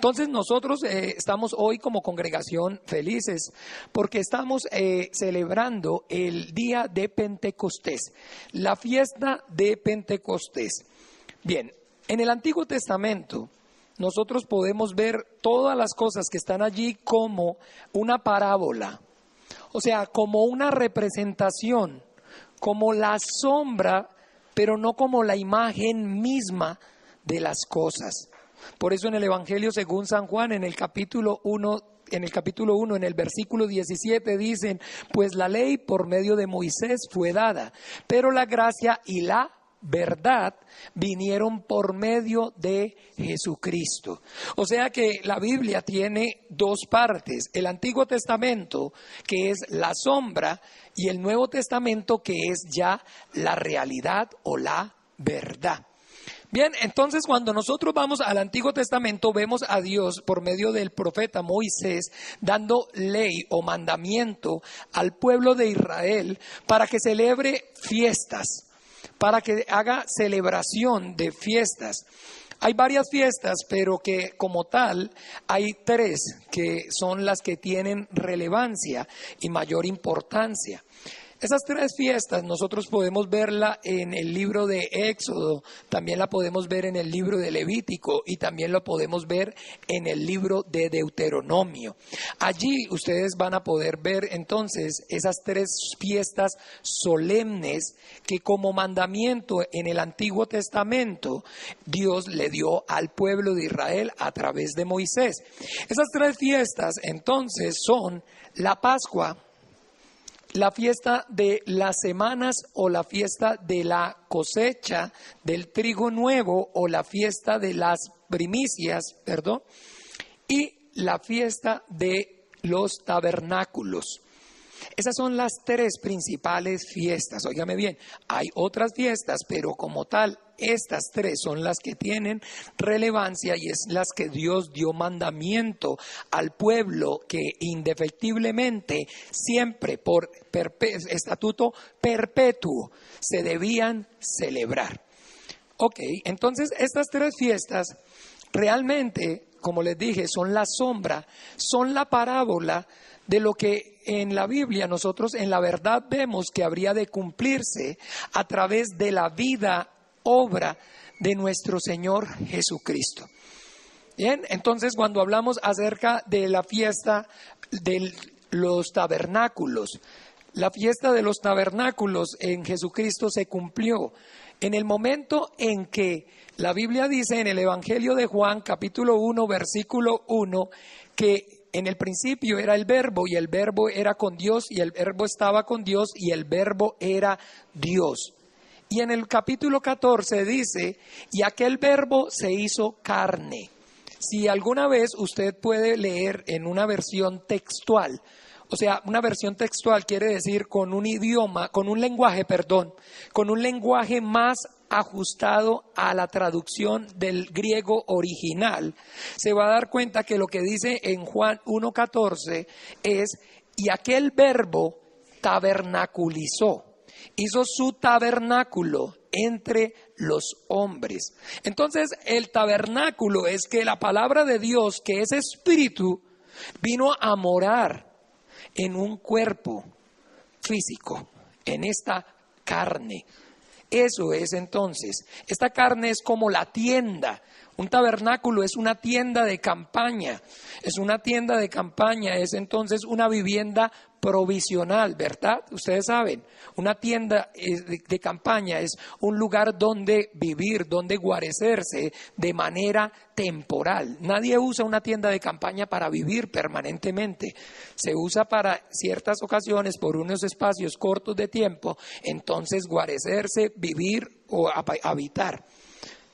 Entonces nosotros estamos hoy como congregación felices porque estamos celebrando el día de Pentecostés, la fiesta de Pentecostés. Bien, en el Antiguo Testamento nosotros podemos ver todas las cosas que están allí como una parábola, o sea, como una representación, como la sombra, pero no como la imagen misma de las cosas. Por eso en el Evangelio según San Juan, en el capítulo 1, en el versículo 17 dicen, pues la ley por medio de Moisés fue dada, pero la gracia y la verdad vinieron por medio de Jesucristo. O sea que la Biblia tiene dos partes, el Antiguo Testamento, que es la sombra, y el Nuevo Testamento, que es ya la realidad o la verdad. Bien, entonces cuando nosotros vamos al Antiguo Testamento vemos a Dios por medio del profeta Moisés dando ley o mandamiento al pueblo de Israel para que celebre fiestas, para que haga celebración de fiestas. Hay varias fiestas, pero que como tal hay tres que son las que tienen relevancia y mayor importancia. Esas tres fiestas nosotros podemos verla en el libro de Éxodo, también la podemos ver en el libro de Levítico y también lo podemos ver en el libro de Deuteronomio. Allí ustedes van a poder ver entonces esas tres fiestas solemnes que como mandamiento en el Antiguo Testamento Dios le dio al pueblo de Israel a través de Moisés. Esas tres fiestas entonces son la Pascua, la fiesta de las semanas o la fiesta de la cosecha del trigo nuevo o la fiesta de las primicias, y la fiesta de los tabernáculos. Esas son las tres principales fiestas. Óigame bien, hay otras fiestas, pero como tal, estas tres son las que tienen relevancia y es las que Dios dio mandamiento al pueblo que indefectiblemente, siempre por estatuto perpetuo, se debían celebrar. Ok, entonces estas tres fiestas realmente, como les dije, son la sombra, son la parábola de lo que en la Biblia nosotros en la verdad vemos que habría de cumplirse a través de la vida, obra de nuestro Señor Jesucristo. Bien, entonces cuando hablamos acerca de la fiesta de los tabernáculos, la fiesta de los tabernáculos en Jesucristo se cumplió en el momento en que la Biblia dice en el Evangelio de Juan, capítulo 1, versículo 1, que en el principio era el Verbo y el Verbo era con Dios y el Verbo estaba con Dios y el Verbo era Dios. Y en el capítulo 14 dice, y aquel Verbo se hizo carne. Si alguna vez usted puede leer en una versión textual, o sea, una versión textual quiere decir con un lenguaje más ajustado a la traducción del griego original, se va a dar cuenta que lo que dice en Juan 1:14 es, y aquel Verbo tabernaculizó, hizo su tabernáculo entre los hombres. Entonces, el tabernáculo es que la palabra de Dios, que es espíritu, vino a morar en un cuerpo físico, en esta carne. Eso es entonces, esta carne es como la tienda. Un tabernáculo es una tienda de campaña, es entonces una vivienda provisional, ¿verdad? Ustedes saben, una tienda de campaña es un lugar donde vivir, donde guarecerse de manera temporal. Nadie usa una tienda de campaña para vivir permanentemente, se usa para ciertas ocasiones, por unos espacios cortos de tiempo, entonces guarecerse, vivir o habitar.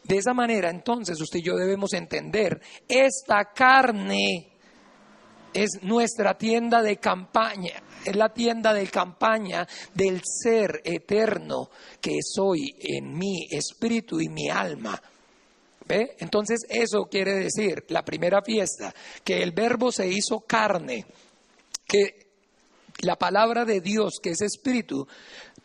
De esa manera, entonces, usted y yo debemos entender, esta carne es nuestra tienda de campaña, es la tienda de campaña del ser eterno que soy en mi espíritu y mi alma. ¿Ve? Entonces, eso quiere decir, la primera fiesta, que el Verbo se hizo carne, que la palabra de Dios, que es espíritu,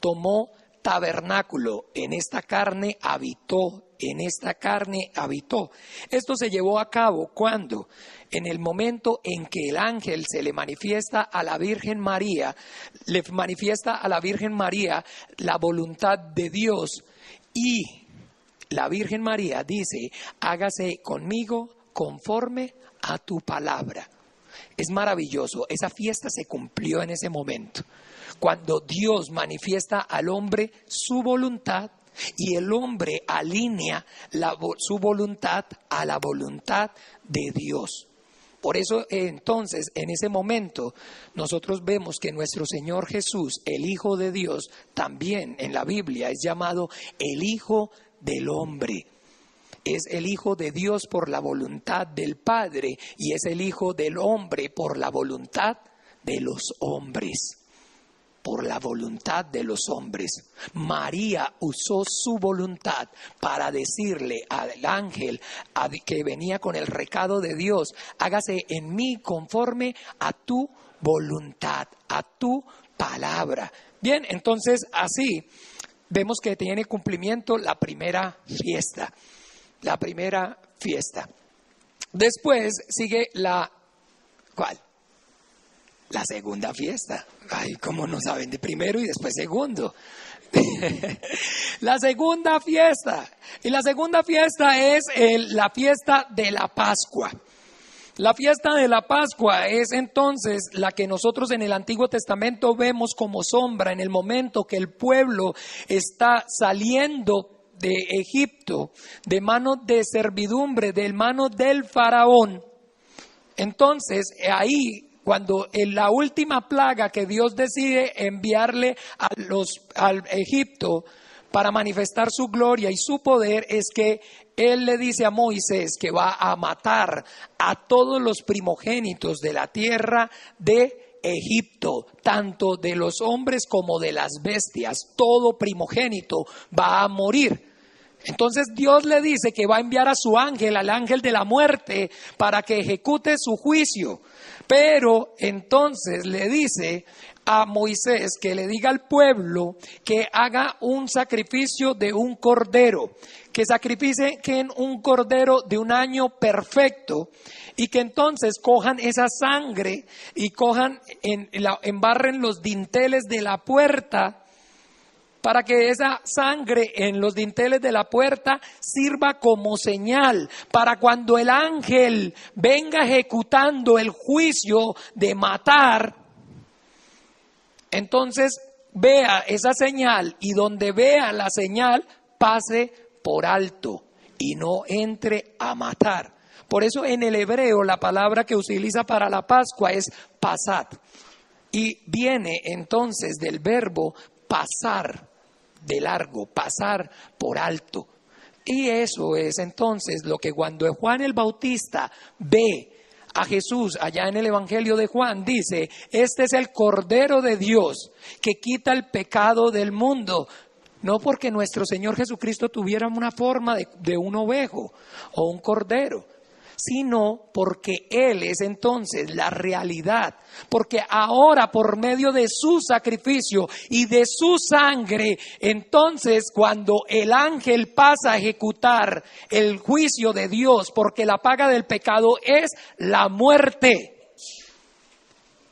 tomó tabernáculo, en esta carne habitó en esta carne habitó. Esto se llevó a cabo cuando, en el momento en que el ángel se le manifiesta a la Virgen María, le manifiesta a la Virgen María la voluntad de Dios, y la Virgen María dice: hágase conmigo conforme a tu palabra. Es maravilloso, esa fiesta se cumplió en ese momento, cuando Dios manifiesta al hombre su voluntad y el hombre alinea su voluntad a la voluntad de Dios. Por eso entonces, en ese momento, nosotros vemos que nuestro Señor Jesús, el Hijo de Dios, también en la Biblia es llamado el Hijo del Hombre. Es el Hijo de Dios por la voluntad del Padre y es el Hijo del Hombre por la voluntad de los hombres. Por la voluntad de los hombres. María usó su voluntad para decirle al ángel que venía con el recado de Dios: hágase en mí conforme a tu voluntad, a tu palabra. Bien, entonces así vemos que tiene cumplimiento la primera fiesta. La primera fiesta. Después sigue ¿cuál? La segunda fiesta. Ay, ¿cómo no saben de primero y después segundo? La segunda fiesta. Y la segunda fiesta es la fiesta de la Pascua. La fiesta de la Pascua es entonces la que nosotros en el Antiguo Testamento vemos como sombra en el momento que el pueblo está saliendo de Egipto, de mano de servidumbre, de mano del faraón. Entonces, ahí, cuando en la última plaga que Dios decide enviarle al Egipto para manifestar su gloria y su poder, es que Él le dice a Moisés que va a matar a todos los primogénitos de la tierra de Egipto, tanto de los hombres como de las bestias. Todo primogénito va a morir. Entonces Dios le dice que va a enviar a su ángel, al ángel de la muerte, para que ejecute su juicio. Pero entonces le dice a Moisés que le diga al pueblo que haga un sacrificio de un cordero, que sacrifiquen un cordero de un año perfecto, y que entonces cojan esa sangre y embarren los dinteles de la puerta, para que esa sangre en los dinteles de la puerta sirva como señal para cuando el ángel venga ejecutando el juicio de matar, entonces vea esa señal y donde vea la señal pase por alto y no entre a matar. Por eso en el hebreo la palabra que utiliza para la Pascua es pasad y viene entonces del verbo pasar, de largo, pasar por alto. Y eso es entonces lo que cuando Juan el Bautista ve a Jesús allá en el Evangelio de Juan, dice: este es el Cordero de Dios que quita el pecado del mundo. No porque nuestro Señor Jesucristo tuviera una forma de un ovejo o un cordero, sino porque Él es entonces la realidad, porque ahora por medio de su sacrificio y de su sangre, entonces cuando el ángel pasa a ejecutar el juicio de Dios, porque la paga del pecado es la muerte.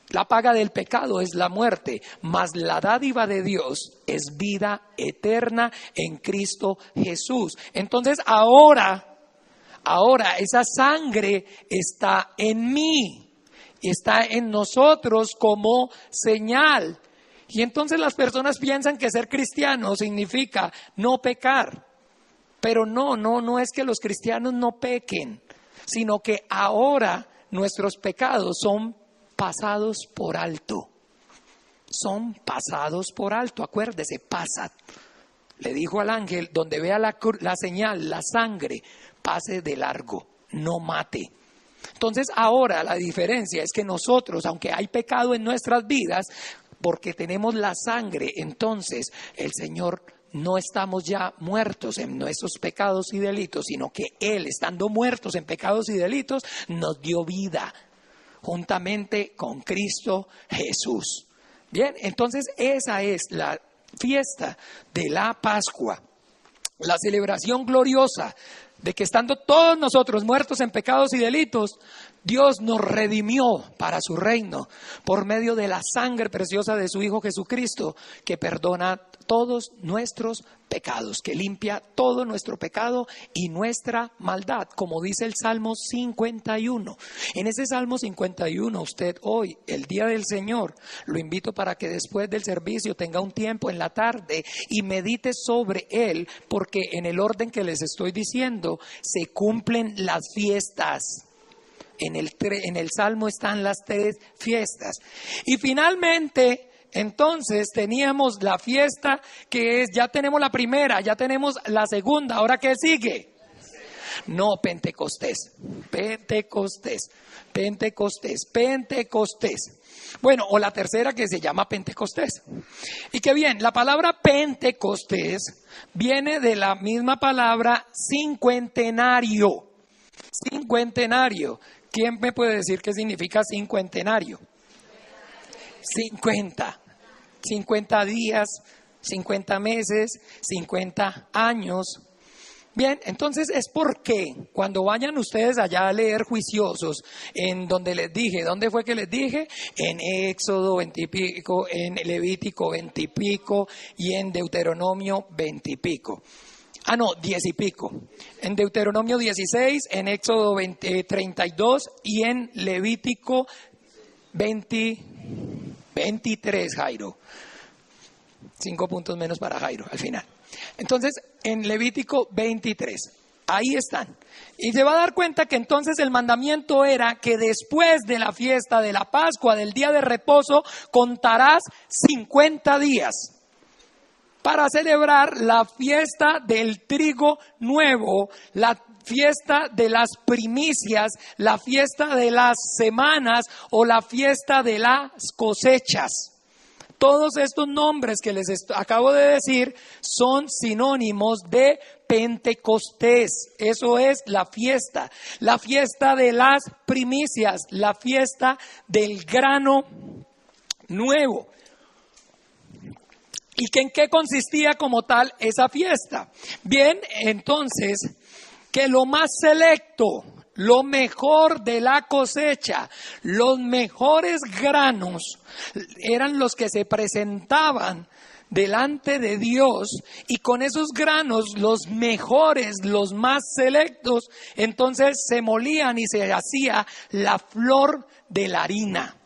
La paga del pecado es la muerte, mas la dádiva de Dios es vida eterna en Cristo Jesús. Entonces ahora esa sangre está en mí, está en nosotros como señal. Y entonces las personas piensan que ser cristiano significa no pecar. Pero no es que los cristianos no pequen, sino que ahora nuestros pecados son pasados por alto. Son pasados por alto, acuérdese, pasad. Le dijo al ángel, donde vea la señal, la sangre, pase de largo, no mate. Entonces ahora la diferencia es que nosotros, aunque hay pecado en nuestras vidas, porque tenemos la sangre, entonces el Señor, no estamos ya muertos en nuestros pecados y delitos, sino que Él, estando muertos en pecados y delitos, nos dio vida juntamente con Cristo Jesús. Bien, entonces esa es la fiesta de la Pascua. la celebración gloriosa de que estando todos nosotros muertos en pecados y delitos, Dios nos redimió para su reino por medio de la sangre preciosa de su Hijo Jesucristo, que perdona todos nuestros pecados, que limpia todo nuestro pecado y nuestra maldad, como dice el Salmo 51. En ese Salmo 51, usted hoy, el día del Señor, lo invito para que después del servicio tenga un tiempo en la tarde y medite sobre él, porque en el orden que les estoy diciendo se cumplen las fiestas. En el Salmo están las 3 fiestas. Y finalmente, entonces teníamos la fiesta que es, ya tenemos la primera, ya tenemos la segunda. ¿Ahora qué sigue? No, Pentecostés. Bueno, o la tercera que se llama Pentecostés. Y qué bien, la palabra Pentecostés viene de la misma palabra cincuentenario. Cincuentenario. ¿Quién me puede decir qué significa cincuentenario? 50 días, 50 meses, 50 años. Bien, entonces es porque cuando vayan ustedes allá a leer juiciosos, en donde les dije, ¿dónde fue que les dije? En Éxodo 20 y pico, en Levítico 20 y pico y en Deuteronomio 20 y pico. 10 y pico. En Deuteronomio 16, en Éxodo 32 y en Levítico 23, Jairo. 5 puntos menos para Jairo al final. Entonces, en Levítico 23, ahí están. Y se va a dar cuenta que entonces el mandamiento era que después de la fiesta de la Pascua, del día de reposo, contarás 50 días. Para celebrar la fiesta del trigo nuevo, la fiesta de las primicias, la fiesta de las semanas o la fiesta de las cosechas. Todos estos nombres que les acabo de decir son sinónimos de Pentecostés. Eso es la fiesta de las primicias, la fiesta del grano nuevo. ¿Y en qué consistía como tal esa fiesta? Bien, entonces, que lo más selecto, lo mejor de la cosecha, los mejores granos eran los que se presentaban delante de Dios, y con esos granos, los mejores, los más selectos, entonces se molían y se hacía la flor de la harina.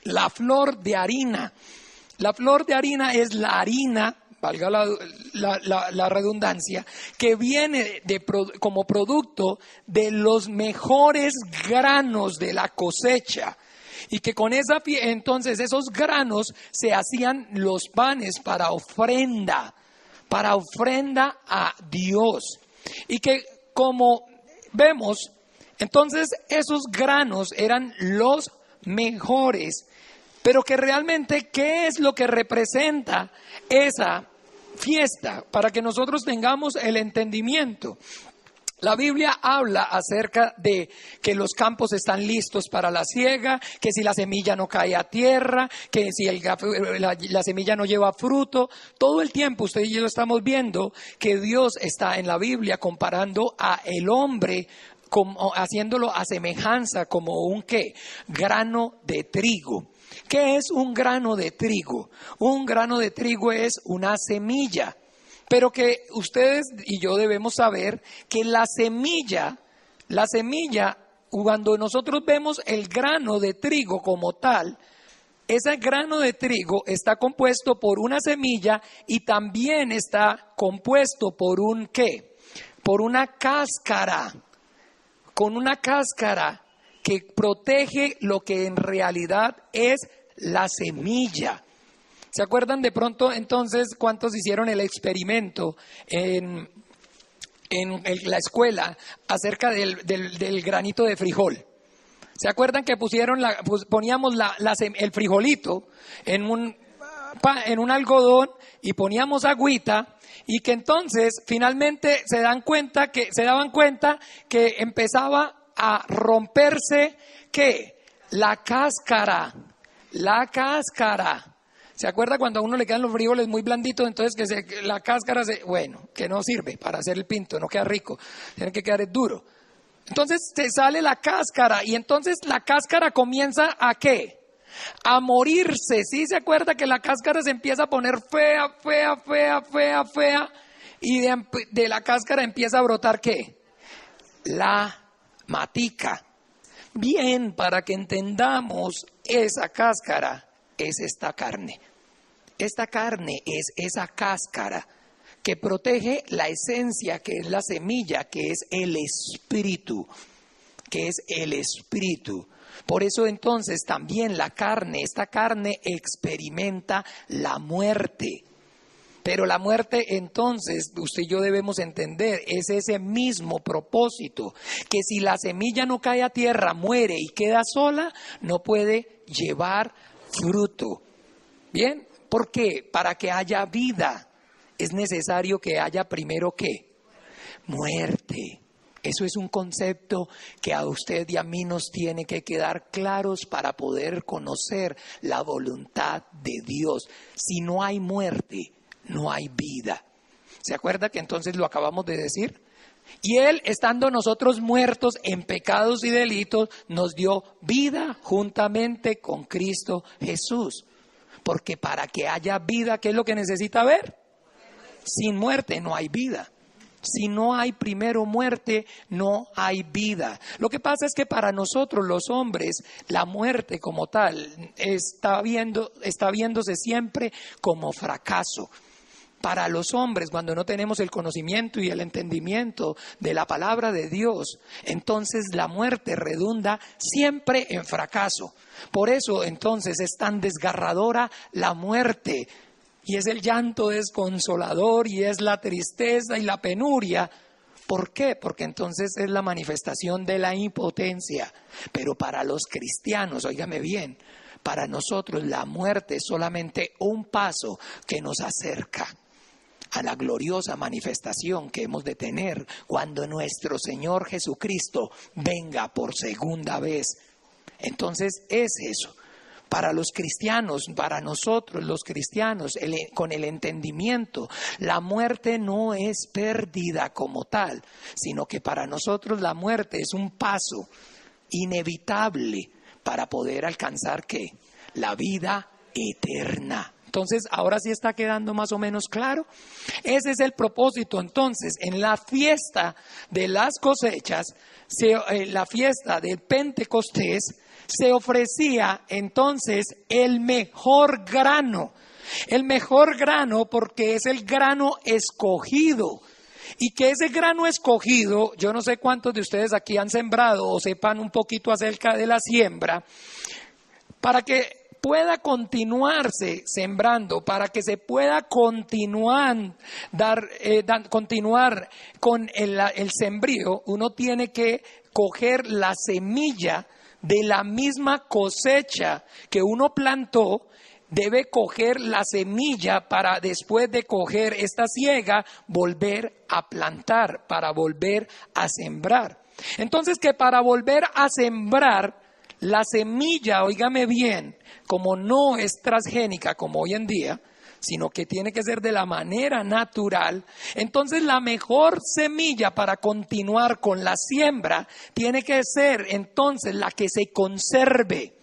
La flor de harina. La flor de harina es la harina, valga la redundancia, que viene como producto de los mejores granos de la cosecha. Y que con entonces esos granos se hacían los panes para ofrenda a Dios. Y que como vemos, entonces esos granos eran los mejores. Pero que realmente, ¿qué es lo que representa esa fiesta? Para que nosotros tengamos el entendimiento. La Biblia habla acerca de que los campos están listos para la siega, que si la semilla no cae a tierra, que si la semilla no lleva fruto. Todo el tiempo usted y yo estamos viendo que Dios está en la Biblia comparando a el hombre, haciéndolo a semejanza como un ¿qué? Grano de trigo. ¿Qué es un grano de trigo? Un grano de trigo es una semilla, pero que ustedes y yo debemos saber que la semilla, cuando nosotros vemos el grano de trigo como tal, ese grano de trigo está compuesto por una semilla y también está compuesto por un ¿qué? Por una cáscara, con una cáscara que protege lo que en realidad es la semilla. ¿Se acuerdan de pronto entonces cuántos hicieron el experimento en la escuela acerca del granito de frijol? ¿Se acuerdan que poníamos el frijolito en un algodón y poníamos agüita, y que entonces finalmente se daban cuenta que empezaba a romperse ¿qué? La cáscara ¿Se acuerda cuando a uno le quedan los frijoles muy blanditos, entonces que la cáscara que no sirve para hacer el pinto, no queda rico, tiene que quedar duro? Entonces se sale la cáscara y entonces la cáscara comienza ¿a qué? A morirse. ¿Sí se acuerda que la cáscara se empieza a poner fea, fea, fea, fea, fea? Y de la cáscara empieza a brotar ¿qué? La matica. Bien, para que entendamos, esa cáscara es esta carne. Esta carne es esa cáscara que protege la esencia, que es la semilla, que es el espíritu, que es el espíritu. Por eso entonces también la carne, esta carne experimenta la muerte. Pero la muerte entonces, usted y yo debemos entender, es ese mismo propósito, que si la semilla no cae a tierra, muere y queda sola, no puede llevar fruto. ¿Bien? ¿Por qué? Para que haya vida, es necesario que haya primero ¿qué? Muerte. Eso es un concepto que a usted y a mí nos tiene que quedar claros para poder conocer la voluntad de Dios. Si no hay muerte, no hay vida. ¿Se acuerda que entonces lo acabamos de decir? Y Él, estando nosotros muertos en pecados y delitos, nos dio vida juntamente con Cristo Jesús. Porque para que haya vida, ¿qué es lo que necesita haber? Sin muerte no hay vida. Si no hay primero muerte, no hay vida. Lo que pasa es que para nosotros los hombres, la muerte como tal está viéndose siempre como fracaso. Para los hombres, cuando no tenemos el conocimiento y el entendimiento de la palabra de Dios, entonces la muerte redunda siempre en fracaso. Por eso entonces es tan desgarradora la muerte. Y es el llanto desconsolador y es la tristeza y la penuria. ¿Por qué? Porque entonces es la manifestación de la impotencia. Pero para los cristianos, óigame bien, para nosotros la muerte es solamente un paso que nos acerca a la gloriosa manifestación que hemos de tener cuando nuestro Señor Jesucristo venga por segunda vez. Entonces es eso. Para los cristianos, para nosotros los cristianos, con el entendimiento, la muerte no es pérdida como tal, sino que para nosotros la muerte es un paso inevitable para poder alcanzar ¿qué? La vida eterna. Entonces, ahora sí está quedando más o menos claro. Ese es el propósito. Entonces, en la fiesta de las cosechas, la fiesta del Pentecostés, se ofrecía entonces el mejor grano. El mejor grano porque es el grano escogido. Y que ese grano escogido, yo no sé cuántos de ustedes aquí han sembrado o sepan un poquito acerca de la siembra, para que pueda continuarse sembrando, para que se pueda continuar con el sembrío, uno tiene que coger la semilla de la misma cosecha que uno plantó. Debe coger la semilla para después de coger esta siega, volver a plantar, para volver a sembrar. Entonces que para volver a sembrar, la semilla, óigame bien, como no es transgénica como hoy en día, sino que tiene que ser de la manera natural, entonces la mejor semilla para continuar con la siembra tiene que ser entonces la que se conserve.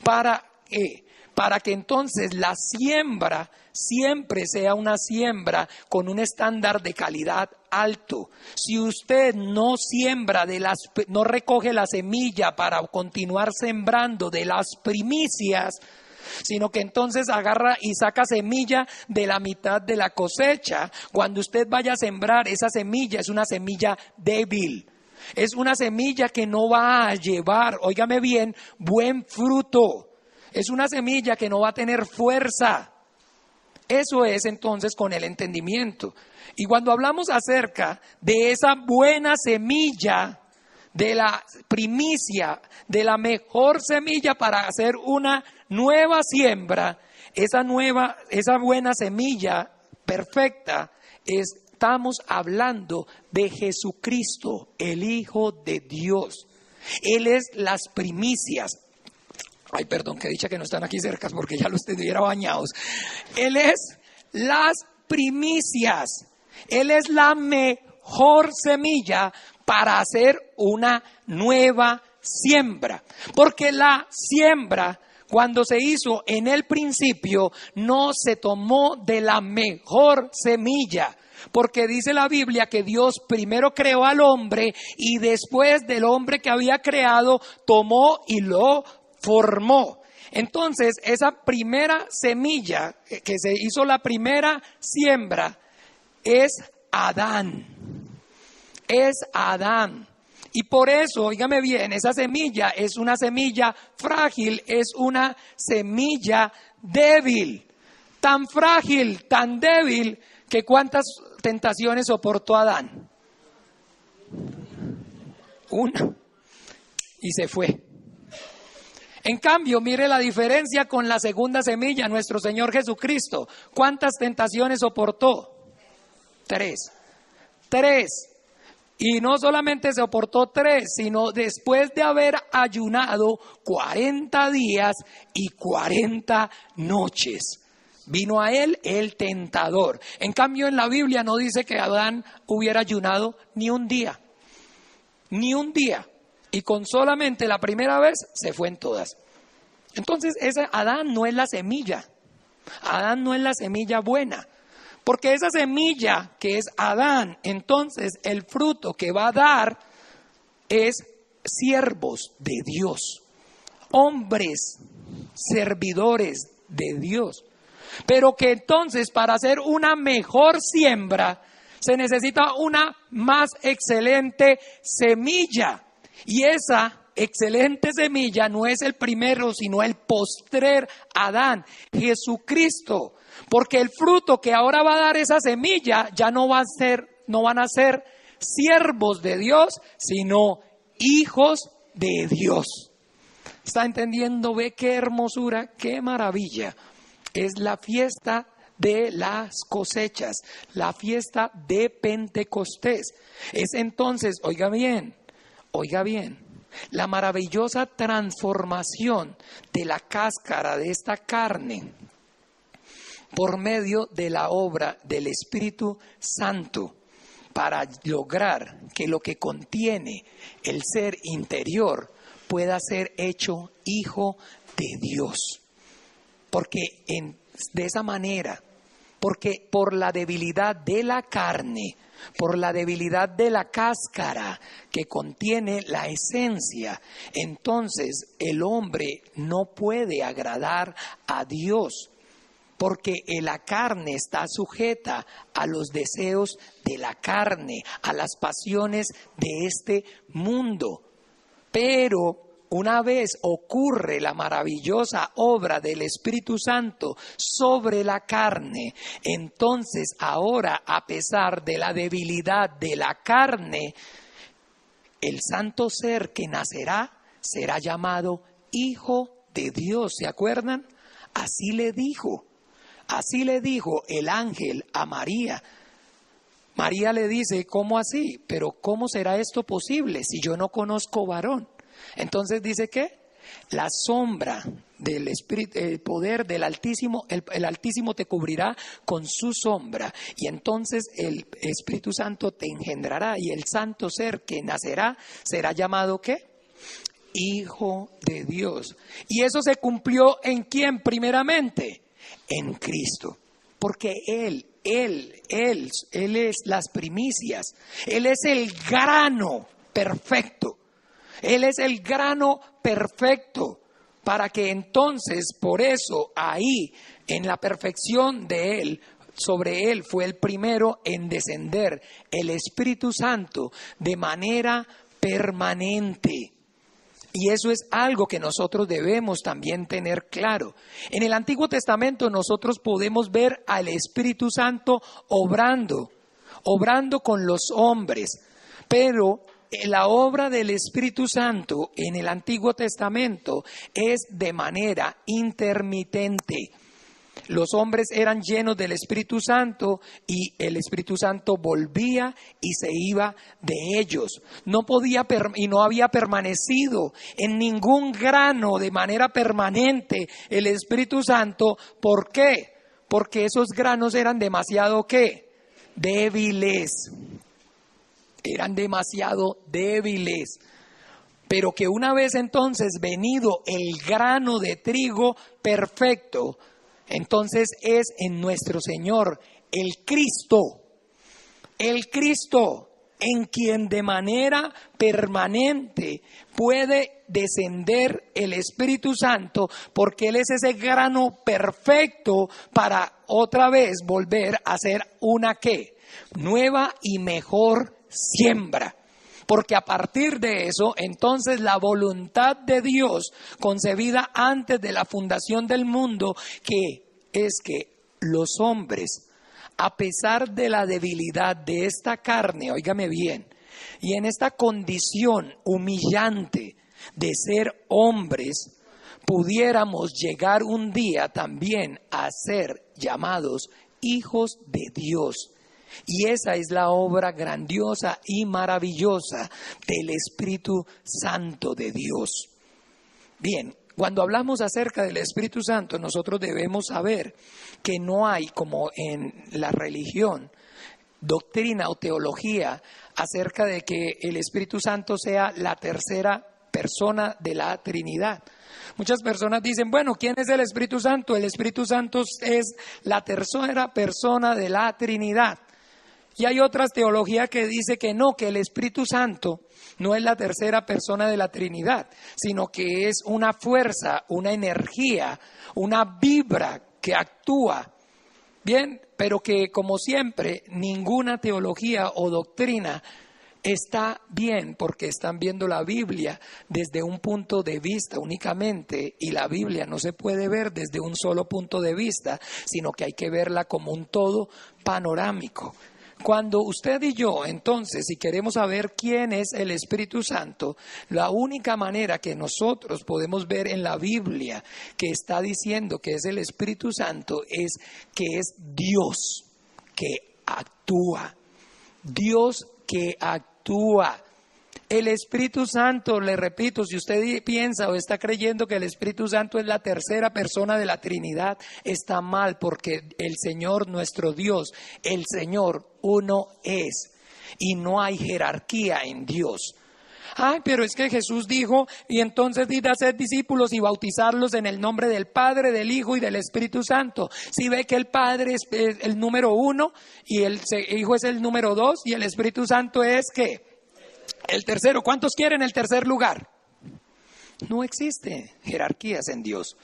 ¿Para qué? Para que entonces la siembra siempre sea una siembra con un estándar de calidad alto. Si usted no siembra no recoge la semilla para continuar sembrando de las primicias, sino que entonces agarra y saca semilla de la mitad de la cosecha, cuando usted vaya a sembrar, esa semilla es una semilla débil. Es una semilla que no va a llevar, óigame bien, buen fruto. Es una semilla que no va a tener fuerza. Eso es entonces con el entendimiento. Y cuando hablamos acerca de esa buena semilla, de la primicia, de la mejor semilla para hacer una nueva siembra, esa buena semilla perfecta, estamos hablando de Jesucristo, el Hijo de Dios. Él es las primicias. Ay, perdón, que dicha que no están aquí cerca porque ya los tuviera bañados. Él es las primicias. Él es la mejor semilla para hacer una nueva siembra. Porque la siembra, cuando se hizo en el principio, no se tomó de la mejor semilla. Porque dice la Biblia que Dios primero creó al hombre y después del hombre que había creado, tomó y lo formó. Entonces, esa primera semilla que se hizo, la primera siembra, es Adán. Es Adán. Y por eso, óigame bien, esa semilla es una semilla frágil, es una semilla débil. Tan frágil, tan débil, que ¿cuántas tentaciones soportó Adán? Una. Y se fue. En cambio, mire la diferencia con la segunda semilla, nuestro Señor Jesucristo. ¿Cuántas tentaciones soportó? 3. Y no solamente soportó 3, sino después de haber ayunado 40 días y 40 noches. Vino a él el tentador. En cambio, en la Biblia no dice que Adán hubiera ayunado ni un día. Ni un día. Y con solamente la primera vez se fue en todas. Entonces, Adán no es la semilla. Adán no es la semilla buena. Porque esa semilla que es Adán, entonces el fruto que va a dar es siervos de Dios. Hombres, servidores de Dios. Pero que entonces para hacer una mejor siembra se necesita una más excelente semilla. Y esa excelente semilla no es el primero, sino el postrer Adán, Jesucristo. Porque el fruto que ahora va a dar esa semilla ya no van a ser siervos de Dios, sino hijos de Dios. ¿Está entendiendo? Ve qué hermosura, qué maravilla. Es la fiesta de las cosechas, la fiesta de Pentecostés. Es entonces, oiga bien, la maravillosa transformación de la cáscara de esta carne por medio de la obra del Espíritu Santo, para lograr que lo que contiene el ser interior pueda ser hecho hijo de Dios. Porque de esa manera, porque por la debilidad de la carne, por la debilidad de la cáscara que contiene la esencia, entonces el hombre no puede agradar a Dios. Porque la carne está sujeta a los deseos de la carne, a las pasiones de este mundo. Pero una vez ocurre la maravillosa obra del Espíritu Santo sobre la carne, entonces ahora, a pesar de la debilidad de la carne, el santo ser que nacerá será llamado Hijo de Dios. ¿Se acuerdan? Así le dijo el ángel a María. María le dice, ¿cómo así? Pero ¿cómo será esto posible si yo no conozco varón? Entonces dice que la sombra del Espíritu, el poder del Altísimo, el Altísimo te cubrirá con su sombra, y entonces el Espíritu Santo te engendrará, y el santo ser que nacerá será llamado ¿qué? Hijo de Dios. Y eso se cumplió ¿en quién primeramente? En Cristo. Porque Él es las primicias. Él es el grano perfecto. Él es el grano perfecto, para que entonces, por eso, ahí, en la perfección de Él, sobre Él fue el primero en descender el Espíritu Santo de manera permanente. Y eso es algo que nosotros debemos también tener claro. En el Antiguo Testamento nosotros podemos ver al Espíritu Santo obrando con los hombres, pero la obra del Espíritu Santo en el Antiguo Testamento es de manera intermitente. Los hombres eran llenos del Espíritu Santo y el Espíritu Santo volvía y se iba de ellos. No podía y no había permanecido en ningún grano de manera permanente el Espíritu Santo. ¿Por qué? Porque esos granos eran demasiado ¿qué? Débiles. Eran demasiado débiles. Pero que una vez entonces venido el grano de trigo perfecto, entonces es en nuestro Señor, el Cristo, en quien de manera permanente puede descender el Espíritu Santo, porque Él es ese grano perfecto para otra vez volver a ser una ¿qué? Nueva y mejor siembra. Porque a partir de eso, entonces la voluntad de Dios, concebida antes de la fundación del mundo, que es que los hombres, a pesar de la debilidad de esta carne, óigame bien, y en esta condición humillante de ser hombres, pudiéramos llegar un día también a ser llamados hijos de Dios. Y esa es la obra grandiosa y maravillosa del Espíritu Santo de Dios. Bien, cuando hablamos acerca del Espíritu Santo, nosotros debemos saber que no hay, como en la religión, doctrina o teología acerca de que el Espíritu Santo sea la tercera persona de la Trinidad. Muchas personas dicen, bueno, ¿quién es el Espíritu Santo? El Espíritu Santo es la tercera persona de la Trinidad. Y hay otras teologías que dice que no, que el Espíritu Santo no es la tercera persona de la Trinidad, sino que es una fuerza, una energía, una vibra que actúa. Bien, pero que como siempre, ninguna teología o doctrina está bien, porque están viendo la Biblia desde un punto de vista únicamente, y la Biblia no se puede ver desde un solo punto de vista, sino que hay que verla como un todo panorámico. Cuando usted y yo, entonces, si queremos saber quién es el Espíritu Santo, la única manera que nosotros podemos ver en la Biblia que está diciendo que es el Espíritu Santo es que es Dios que actúa. Dios que actúa. El Espíritu Santo, le repito, si usted piensa o está creyendo que el Espíritu Santo es la tercera persona de la Trinidad, está mal, porque el Señor, nuestro Dios, el Señor uno es, y no hay jerarquía en Dios. Ay, pero es que Jesús dijo, y entonces id a hacer discípulos y bautizarlos en el nombre del Padre, del Hijo y del Espíritu Santo. Si ve que el Padre es el número 1 y el Hijo es el número 2 y el Espíritu Santo es ¿qué? El tercero. ¿Cuántos quieren el tercer lugar? No existe jerarquías en Dios.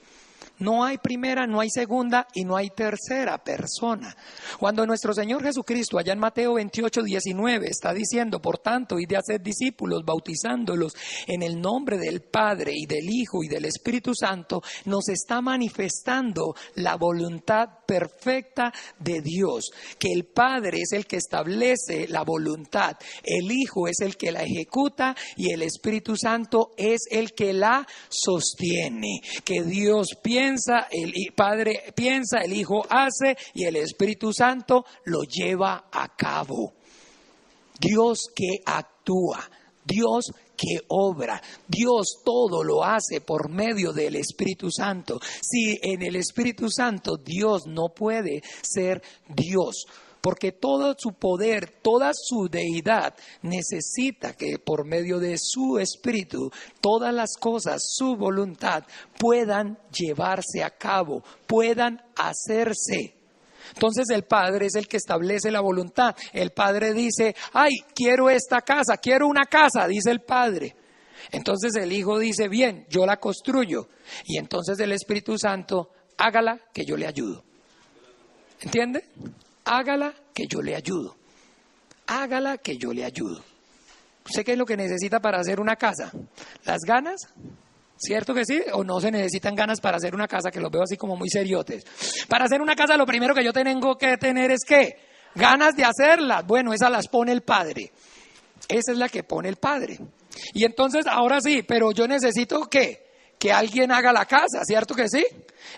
No hay primera, no hay segunda y no hay tercera persona. Cuando nuestro Señor Jesucristo, allá en Mateo 28:19, está diciendo, por tanto, id a hacer discípulos, bautizándolos en el nombre del Padre y del Hijo y del Espíritu Santo, nos está manifestando la voluntad perfecta de Dios, que el Padre es el que establece la voluntad, el Hijo es el que la ejecuta y el Espíritu Santo es el que la sostiene. Que Dios piensa, el Padre piensa, el Hijo hace y el Espíritu Santo lo lleva a cabo. Dios que actúa, Dios que obra, Dios todo lo hace por medio del Espíritu Santo. Si en el Espíritu Santo Dios no puede ser Dios, porque todo su poder, toda su deidad necesita que por medio de su Espíritu todas las cosas, su voluntad, puedan llevarse a cabo, puedan hacerse. Entonces el Padre es el que establece la voluntad. El Padre dice, ay, quiero esta casa, quiero una casa, dice el Padre. Entonces el Hijo dice, bien, yo la construyo. Y entonces el Espíritu Santo, hágala que yo le ayudo. ¿Entiende? Hágala que yo le ayudo. Hágala que yo le ayudo. ¿Usted qué es lo que necesita para hacer una casa? ¿Las ganas? ¿Cierto que sí? ¿O no se necesitan ganas para hacer una casa? Que los veo así como muy seriotes. Para hacer una casa lo primero que yo tengo que tener es ¿qué? Ganas de hacerla. Bueno, esas las pone el Padre. Esa es la que pone el Padre. Y entonces, ahora sí, pero yo necesito ¿qué? que alguien haga la casa, ¿cierto que sí?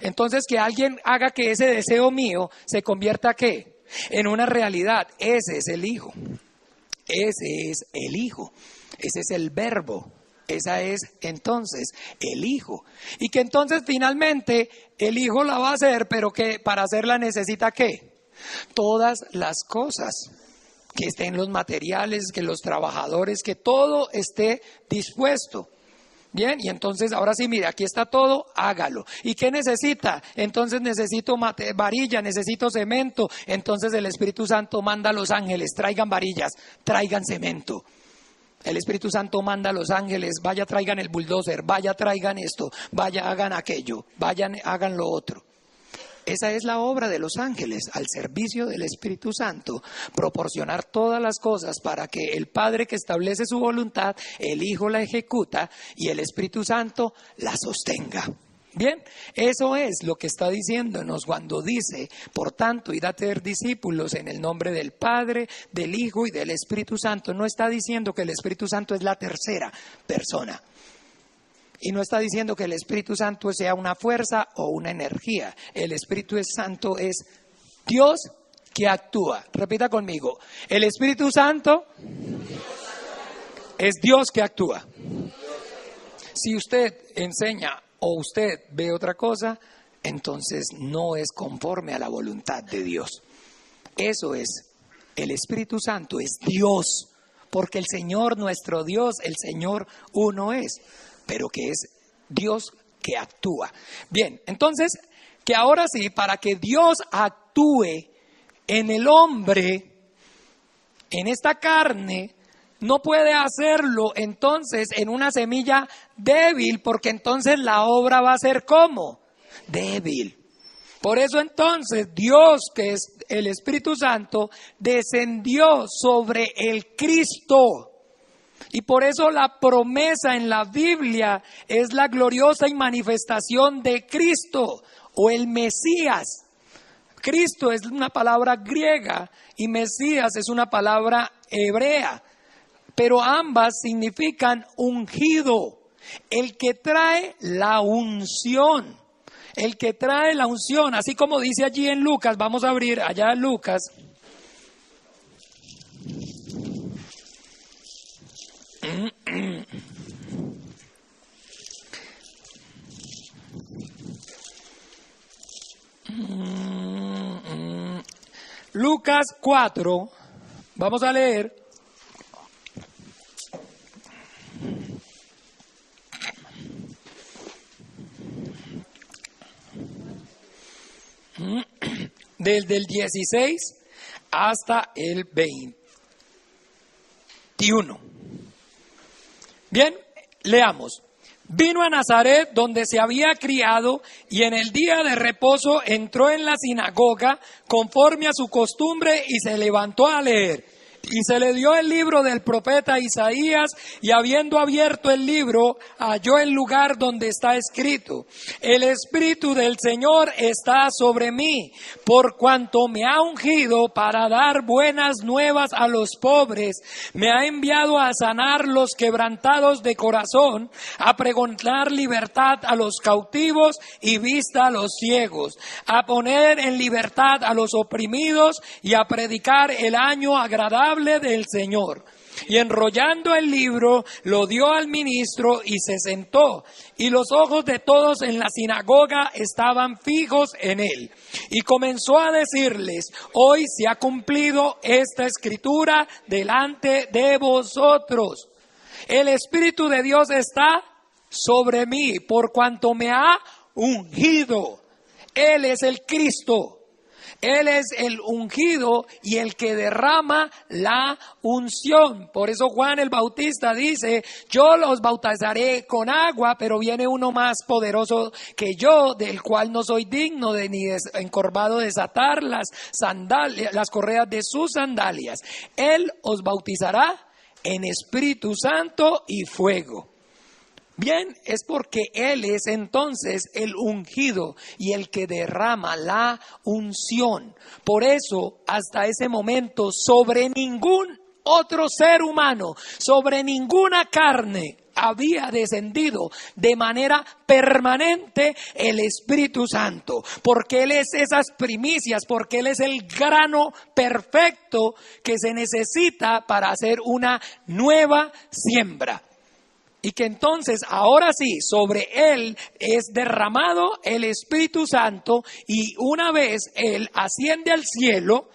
Entonces que alguien haga que ese deseo mío se convierta ¿qué? En una realidad. Ese es el Hijo. Ese es el Hijo. Ese es el Verbo. Esa es entonces el Hijo. Y que entonces finalmente el Hijo la va a hacer, pero que para hacerla necesita ¿qué? Todas las cosas. Que estén los materiales, que los trabajadores, que todo esté dispuesto. Bien, y entonces ahora sí, mire, aquí está todo, hágalo. ¿Y qué necesita? Entonces necesito varilla, necesito cemento. Entonces el Espíritu Santo manda a los ángeles, traigan varillas, traigan cemento. El Espíritu Santo manda a los ángeles, vaya traigan el bulldozer, vaya traigan esto, vaya hagan aquello, vayan hagan lo otro. Esa es la obra de los ángeles, al servicio del Espíritu Santo, proporcionar todas las cosas para que el Padre que establece su voluntad, el Hijo la ejecuta y el Espíritu Santo la sostenga. Bien, eso es lo que está diciéndonos cuando dice, por tanto, id a ser discípulos en el nombre del Padre, del Hijo y del Espíritu Santo. No está diciendo que el Espíritu Santo es la tercera persona. Y no está diciendo que el Espíritu Santo sea una fuerza o una energía. El Espíritu Santo es Dios que actúa. Repita conmigo. El Espíritu Santo es Dios que actúa. Si usted enseña o usted ve otra cosa, entonces no es conforme a la voluntad de Dios. Eso es. El Espíritu Santo es Dios. Porque el Señor, nuestro Dios, el Señor uno es. Pero que es Dios que actúa. Bien, entonces, que ahora sí, para que Dios actúe en el hombre, en esta carne, no puede hacerlo entonces en una semilla débil, porque entonces la obra va a ser ¿cómo? Débil. Por eso entonces Dios, que es el Espíritu Santo, descendió sobre el Cristo. Y por eso la promesa en la Biblia es la gloriosa y manifestación de Cristo o el Mesías. Cristo es una palabra griega y Mesías es una palabra hebrea, pero ambas significan ungido, el que trae la unción. El que trae la unción, así como dice allí en Lucas, vamos a abrir allá en Lucas. Lucas 4, vamos a leer. Desde el 16 hasta el 21. Bien, leamos. Vino a Nazaret, donde se había criado, y en el día de reposo entró en la sinagoga, conforme a su costumbre, y se levantó a leer. Y se le dio el libro del profeta Isaías, y habiendo abierto el libro, halló el lugar donde está escrito: el Espíritu del Señor está sobre mí, por cuanto me ha ungido para dar buenas nuevas a los pobres, me ha enviado a sanar los quebrantados de corazón, a pregonar libertad a los cautivos y vista a los ciegos, a poner en libertad a los oprimidos y a predicar el año agradable del Señor. Y enrollando el libro, lo dio al ministro y se sentó. Y los ojos de todos en la sinagoga estaban fijos en él. Y comenzó a decirles: hoy se ha cumplido esta escritura delante de vosotros. El Espíritu de Dios está sobre mí, por cuanto me ha ungido. Él es el Cristo. Él es el ungido y el que derrama la unción. Por eso Juan el Bautista dice: yo los bautizaré con agua, pero viene uno más poderoso que yo, del cual no soy digno de ni encorvado desatar las correas de sus sandalias. Él os bautizará en Espíritu Santo y fuego. Bien, es porque Él es entonces el ungido y el que derrama la unción. Por eso, hasta ese momento, sobre ningún otro ser humano, sobre ninguna carne, había descendido de manera permanente el Espíritu Santo, porque Él es esas primicias, porque Él es el grano perfecto que se necesita para hacer una nueva siembra. Y que entonces, ahora sí, sobre Él es derramado el Espíritu Santo, y una vez Él asciende al cielo,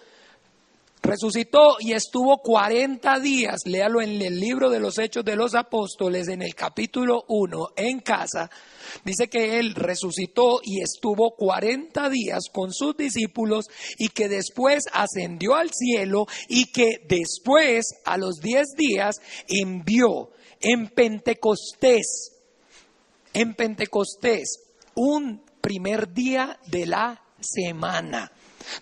resucitó y estuvo 40 días, léalo en el libro de los Hechos de los Apóstoles, en el capítulo 1, en casa. Dice que Él resucitó y estuvo 40 días con sus discípulos, y que después ascendió al cielo, y que después, a los 10 días, envió en Pentecostés, un primer día de la semana.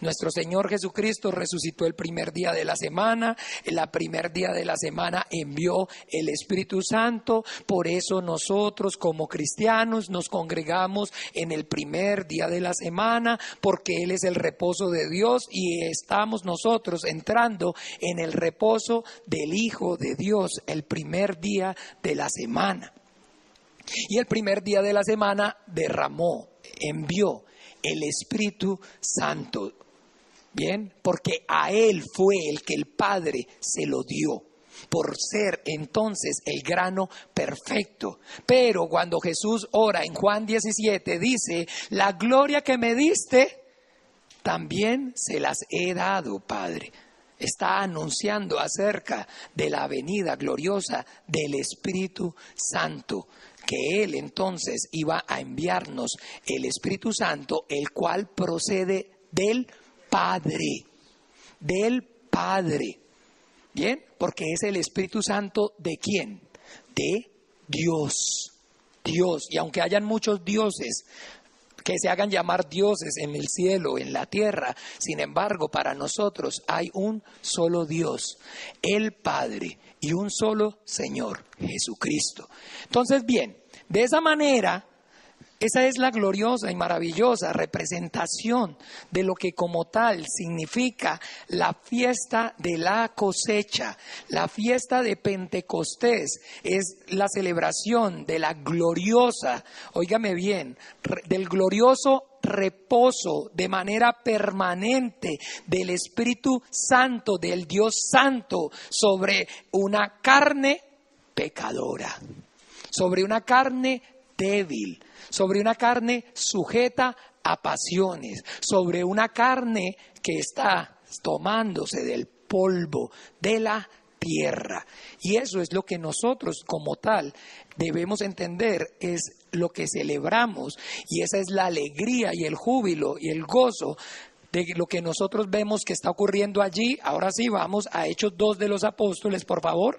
Nuestro Señor Jesucristo resucitó el primer día de la semana, el primer día de la semana envió el Espíritu Santo. Por eso nosotros como cristianos nos congregamos en el primer día de la semana, porque Él es el reposo de Dios, y estamos nosotros entrando en el reposo del Hijo de Dios, el primer día de la semana. Y el primer día de la semana envió el Espíritu Santo. Bien, porque a Él fue el que el Padre se lo dio, por ser entonces el grano perfecto. Pero cuando Jesús ora en Juan 17, dice: la gloria que me diste, también se las he dado, Padre. Está anunciando acerca de la venida gloriosa del Espíritu Santo, que Él entonces iba a enviarnos el Espíritu Santo, el cual procede del Padre, ¿bien? Porque es el Espíritu Santo ¿de quién? De Dios. Y aunque hayan muchos dioses que se hagan llamar dioses en el cielo, en la tierra, sin embargo, para nosotros hay un solo Dios, el Padre, y un solo Señor, Jesucristo. Entonces, bien, de esa manera, esa es la gloriosa y maravillosa representación de lo que como tal significa la fiesta de la cosecha. La fiesta de Pentecostés es la celebración de la gloriosa, óigame bien, del glorioso reposo de manera permanente del Espíritu Santo, del Dios Santo, sobre una carne pecadora, sobre una carne débil, sobre una carne sujeta a pasiones, sobre una carne que está tomándose del polvo de la tierra. Y eso es lo que nosotros como tal debemos entender, es lo que celebramos, y esa es la alegría y el júbilo y el gozo de lo que nosotros vemos que está ocurriendo allí. Ahora sí, vamos a Hechos 2 de los Apóstoles, por favor.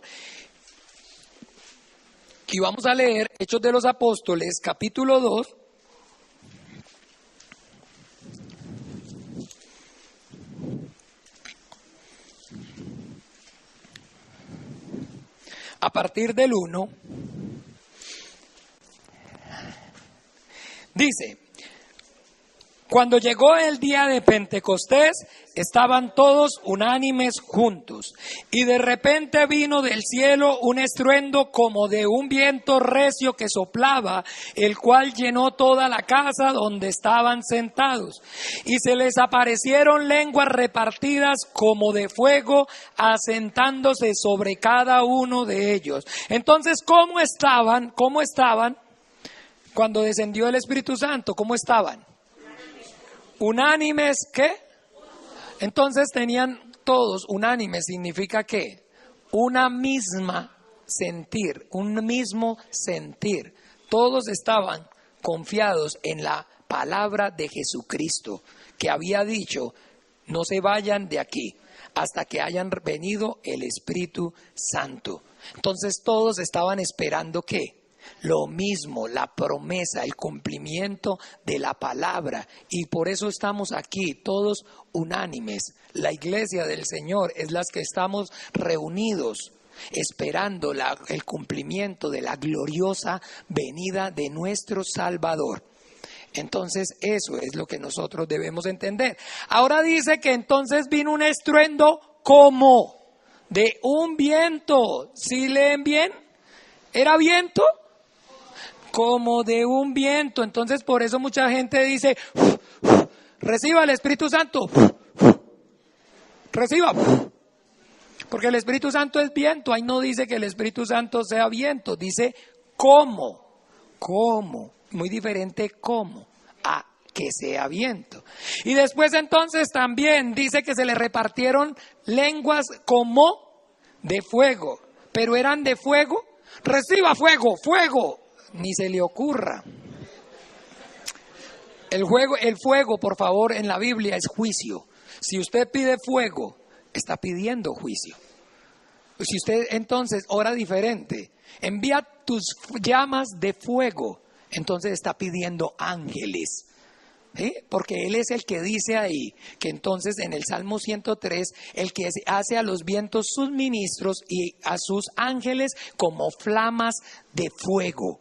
Y vamos a leer Hechos de los Apóstoles, capítulo 2. A partir del 1, dice: cuando llegó el día de Pentecostés, estaban todos unánimes juntos, y de repente vino del cielo un estruendo como de un viento recio que soplaba, el cual llenó toda la casa donde estaban sentados. Y se les aparecieron lenguas repartidas como de fuego, asentándose sobre cada uno de ellos. Entonces, ¿cómo estaban cuando descendió el Espíritu Santo? ¿Cómo estaban? Unánimes, ¿qué? Entonces tenían todos unánimes, significa ¿qué? Una misma sentir, un mismo sentir. Todos estaban confiados en la palabra de Jesucristo, que había dicho: no se vayan de aquí hasta que hayan venido el Espíritu Santo. Entonces todos estaban esperando ¿qué? Lo mismo, la promesa, el cumplimiento de la palabra. Y por eso estamos aquí, todos unánimes. La iglesia del Señor es la que estamos reunidos, esperando el cumplimiento de la gloriosa venida de nuestro Salvador. Entonces eso es lo que nosotros debemos entender. Ahora dice que entonces vino un estruendo como de un viento. ¿Sí leen bien? ¿Era viento? Como de un viento. Entonces por eso mucha gente dice, reciba el Espíritu Santo, reciba. Porque el Espíritu Santo es viento. Ahí no dice que el Espíritu Santo sea viento, dice cómo. Muy diferente cómo a que sea viento. Y después entonces también dice que se le repartieron lenguas como de fuego. Pero eran de fuego. Reciba fuego, fuego. Ni se le ocurra. El fuego, por favor, en la Biblia es juicio. Si usted pide fuego, está pidiendo juicio. Si usted entonces ora diferente, envía tus llamas de fuego, entonces está pidiendo ángeles. ¿Sí? Porque Él es el que dice ahí que entonces en el Salmo 103, el que hace a los vientos sus ministros y a sus ángeles como flamas de fuego.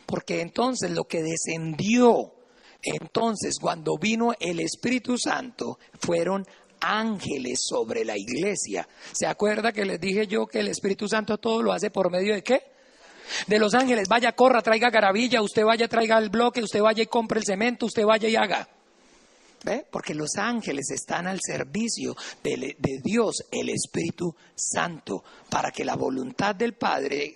Porque entonces lo que descendió, entonces cuando vino el Espíritu Santo, fueron ángeles sobre la iglesia. ¿Se acuerda que les dije yo que el Espíritu Santo todo lo hace por medio de qué? De los ángeles. Vaya, corra, traiga garabilla, usted vaya, traiga el bloque, usted vaya y compre el cemento, usted vaya y haga. ¿Ve? Porque los ángeles están al servicio de Dios, el Espíritu Santo, para que la voluntad del Padre,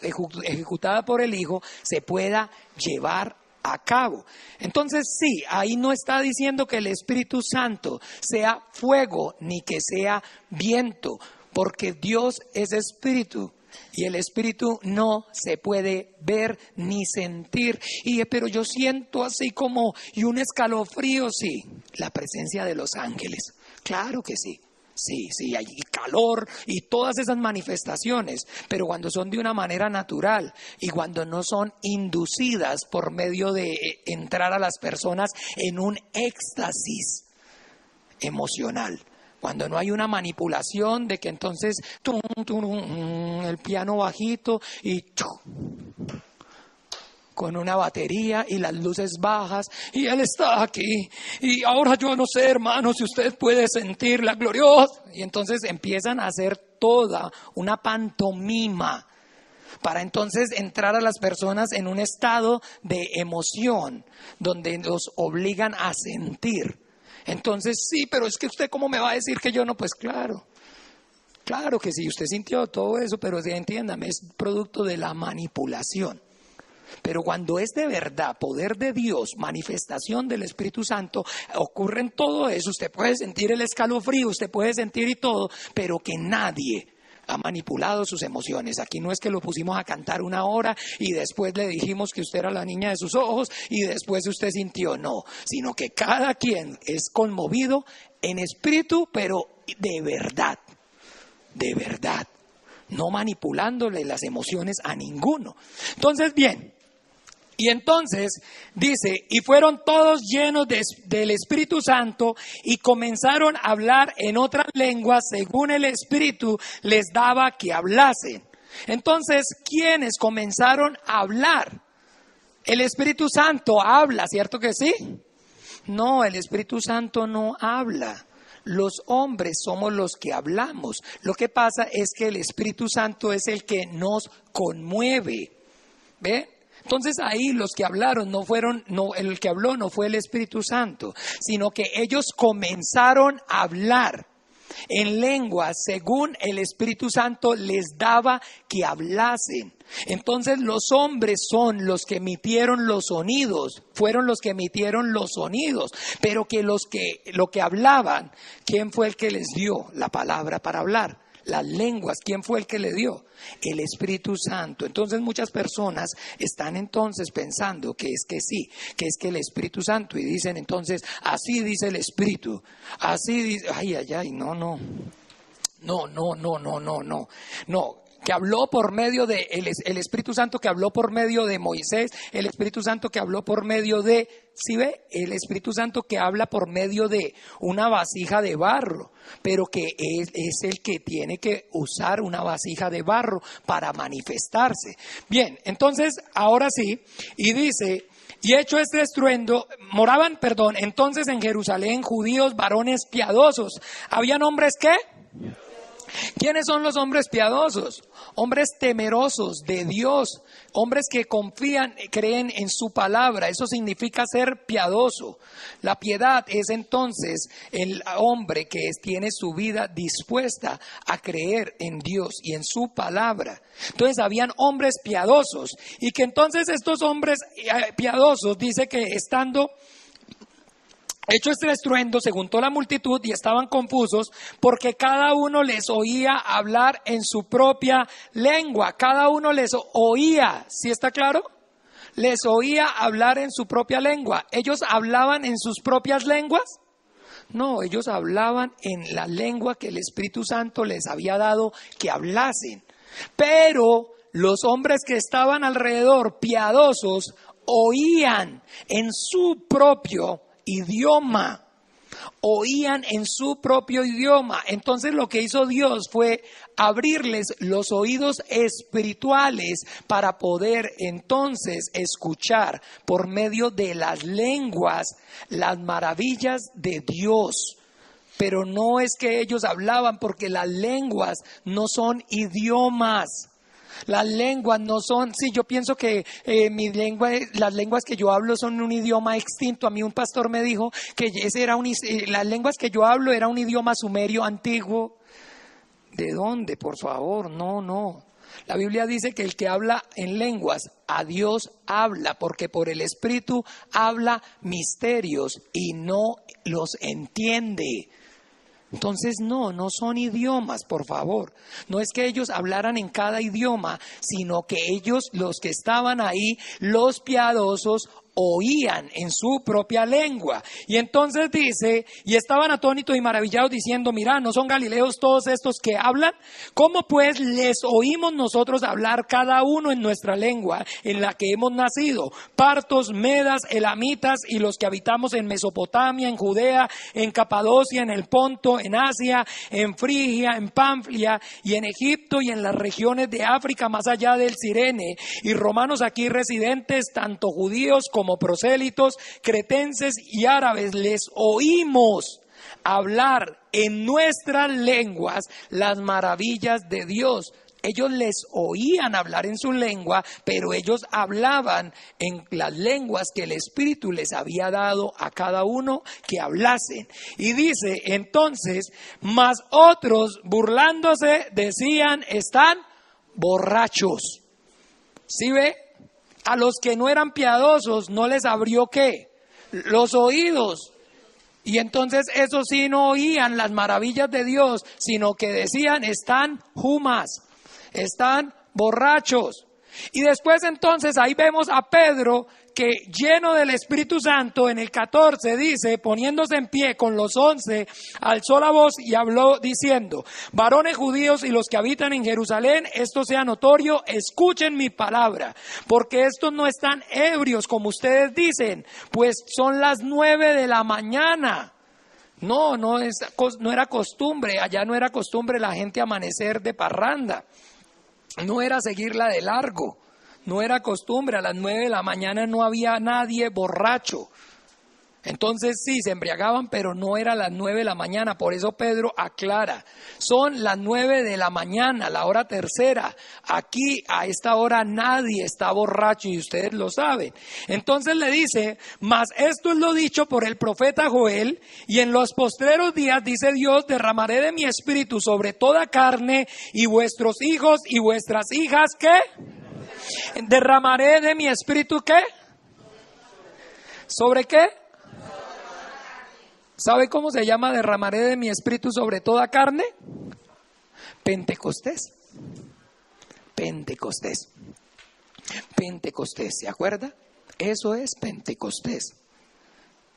ejecutada por el Hijo, se pueda llevar a cabo. Entonces sí, ahí no está diciendo que el Espíritu Santo sea fuego ni que sea viento, porque Dios es Espíritu. Y el Espíritu no se puede ver ni sentir. Pero yo siento así como, y un escalofrío, sí. La presencia de los ángeles. Claro que sí. Sí, hay calor y todas esas manifestaciones. Pero cuando son de una manera natural y cuando no son inducidas por medio de entrar a las personas en un éxtasis emocional. Cuando no hay una manipulación de que entonces el piano bajito y con una batería y las luces bajas y Él está aquí y ahora yo no sé, hermano, si usted puede sentir la gloriosa, y entonces empiezan a hacer toda una pantomima para entonces entrar a las personas en un estado de emoción donde los obligan a sentir. Entonces sí, pero es que usted ¿cómo me va a decir que yo no? Pues claro que sí, usted sintió todo eso, pero entiéndame, es producto de la manipulación. Pero cuando es de verdad poder de Dios, manifestación del Espíritu Santo, ocurre en todo eso. Usted puede sentir el escalofrío, usted puede sentir y todo, pero que nadie ha manipulado sus emociones. Aquí no es que lo pusimos a cantar una hora y después le dijimos que usted era la niña de sus ojos y después usted sintió, no, sino que cada quien es conmovido en espíritu, pero de verdad, no manipulándole las emociones a ninguno. Entonces, bien, y entonces dice, y fueron todos llenos del Espíritu Santo y comenzaron a hablar en otras lenguas según el Espíritu les daba que hablasen. Entonces, ¿quiénes comenzaron a hablar? El Espíritu Santo habla, ¿cierto que sí? No, el Espíritu Santo no habla. Los hombres somos los que hablamos. Lo que pasa es que el Espíritu Santo es el que nos conmueve. ¿Ve? Entonces ahí los que hablaron el que habló no fue el Espíritu Santo, sino que ellos comenzaron a hablar en lenguas según el Espíritu Santo les daba que hablasen. Entonces los hombres son los que emitieron los sonidos, fueron los que emitieron los sonidos, pero que lo que hablaban, ¿quién fue el que les dio la palabra para hablar? Las lenguas, ¿quién fue el que le dio? El Espíritu Santo. Entonces muchas personas están entonces pensando que es que sí, que es que el Espíritu Santo, y dicen entonces, así dice el Espíritu, así dice, no, que habló por medio de el Espíritu Santo que habló por medio de Moisés, el Espíritu Santo que habló por medio de, ¿sí ve? El Espíritu Santo que habla por medio de una vasija de barro, pero que es el que tiene que usar una vasija de barro para manifestarse. Bien, entonces, ahora sí, y dice, y hecho este estruendo, moraban entonces en Jerusalén judíos, varones piadosos. ¿Habían hombres qué? ¿Quiénes son los hombres piadosos? Hombres temerosos de Dios, hombres que confían, creen en su palabra. Eso significa ser piadoso. La piedad es entonces el hombre que tiene su vida dispuesta a creer en Dios y en su palabra. Entonces habían hombres piadosos, y que entonces estos hombres piadosos, dice que estando hecho este estruendo, se juntó la multitud y estaban confusos porque cada uno les oía hablar en su propia lengua. Cada uno les oía, ¿sí está claro? Les oía hablar en su propia lengua. ¿Ellos hablaban en sus propias lenguas? No, ellos hablaban en la lengua que el Espíritu Santo les había dado que hablasen. Pero los hombres que estaban alrededor, piadosos, oían en su propio idioma, oían en su propio idioma. Entonces lo que hizo Dios fue abrirles los oídos espirituales para poder entonces escuchar por medio de las lenguas las maravillas de Dios. Pero no es que ellos hablaban, porque las lenguas no son idiomas. Las lenguas no son, sí, yo pienso que las lenguas que yo hablo son un idioma extinto. A mí un pastor me dijo que las lenguas que yo hablo era un idioma sumerio antiguo. ¿De dónde, por favor? No. La Biblia dice que el que habla en lenguas, a Dios habla, porque por el Espíritu habla misterios y no los entiende. Entonces no son idiomas, por favor. No es que ellos hablaran en cada idioma, sino que ellos, los que estaban ahí, los piadosos, oían en su propia lengua. Y entonces dice, y estaban atónitos y maravillados diciendo, mirá, ¿no son galileos todos estos que hablan? ¿Cómo pues les oímos nosotros hablar cada uno en nuestra lengua en la que hemos nacido? Partos, medas, elamitas y los que habitamos en Mesopotamia, en Judea, en Capadocia, en el Ponto, en Asia, en Frigia, en Panfilia y en Egipto y en las regiones de África más allá del Cirene, y romanos aquí residentes, tanto judíos como prosélitos, cretenses y árabes, les oímos hablar en nuestras lenguas las maravillas de Dios. Ellos les oían hablar en su lengua, pero ellos hablaban en las lenguas que el Espíritu les había dado a cada uno que hablasen. Y dice, entonces, mas otros burlándose decían, están borrachos. ¿Sí ve? A los que no eran piadosos no les abrió ¿qué? Los oídos. Y entonces esos sí no oían las maravillas de Dios, sino que decían, están humas, están borrachos. Y después entonces ahí vemos a Pedro que lleno del Espíritu Santo, en el 14 dice, poniéndose en pie con los 11, alzó la voz y habló diciendo, varones judíos y los que habitan en Jerusalén, esto sea notorio, escuchen mi palabra, porque estos no están ebrios como ustedes dicen, pues son las 9 de la mañana. No era costumbre, allá no era costumbre la gente amanecer de parranda. No era seguirla de largo, no era costumbre, a las 9 de la mañana no había nadie borracho. Entonces sí, se embriagaban, pero no era a las 9 de la mañana, por eso Pedro aclara, son las 9 de la mañana, la hora tercera, aquí a esta hora nadie está borracho y ustedes lo saben. Entonces le dice, mas esto es lo dicho por el profeta Joel, y en los postreros días, dice Dios, derramaré de mi espíritu sobre toda carne, y vuestros hijos y vuestras hijas, ¿qué? Derramaré de mi espíritu, ¿qué? ¿Sobre qué? ¿Sabe cómo se llama derramaré de mi espíritu sobre toda carne? Pentecostés. Pentecostés. Pentecostés, ¿se acuerda? Eso es Pentecostés.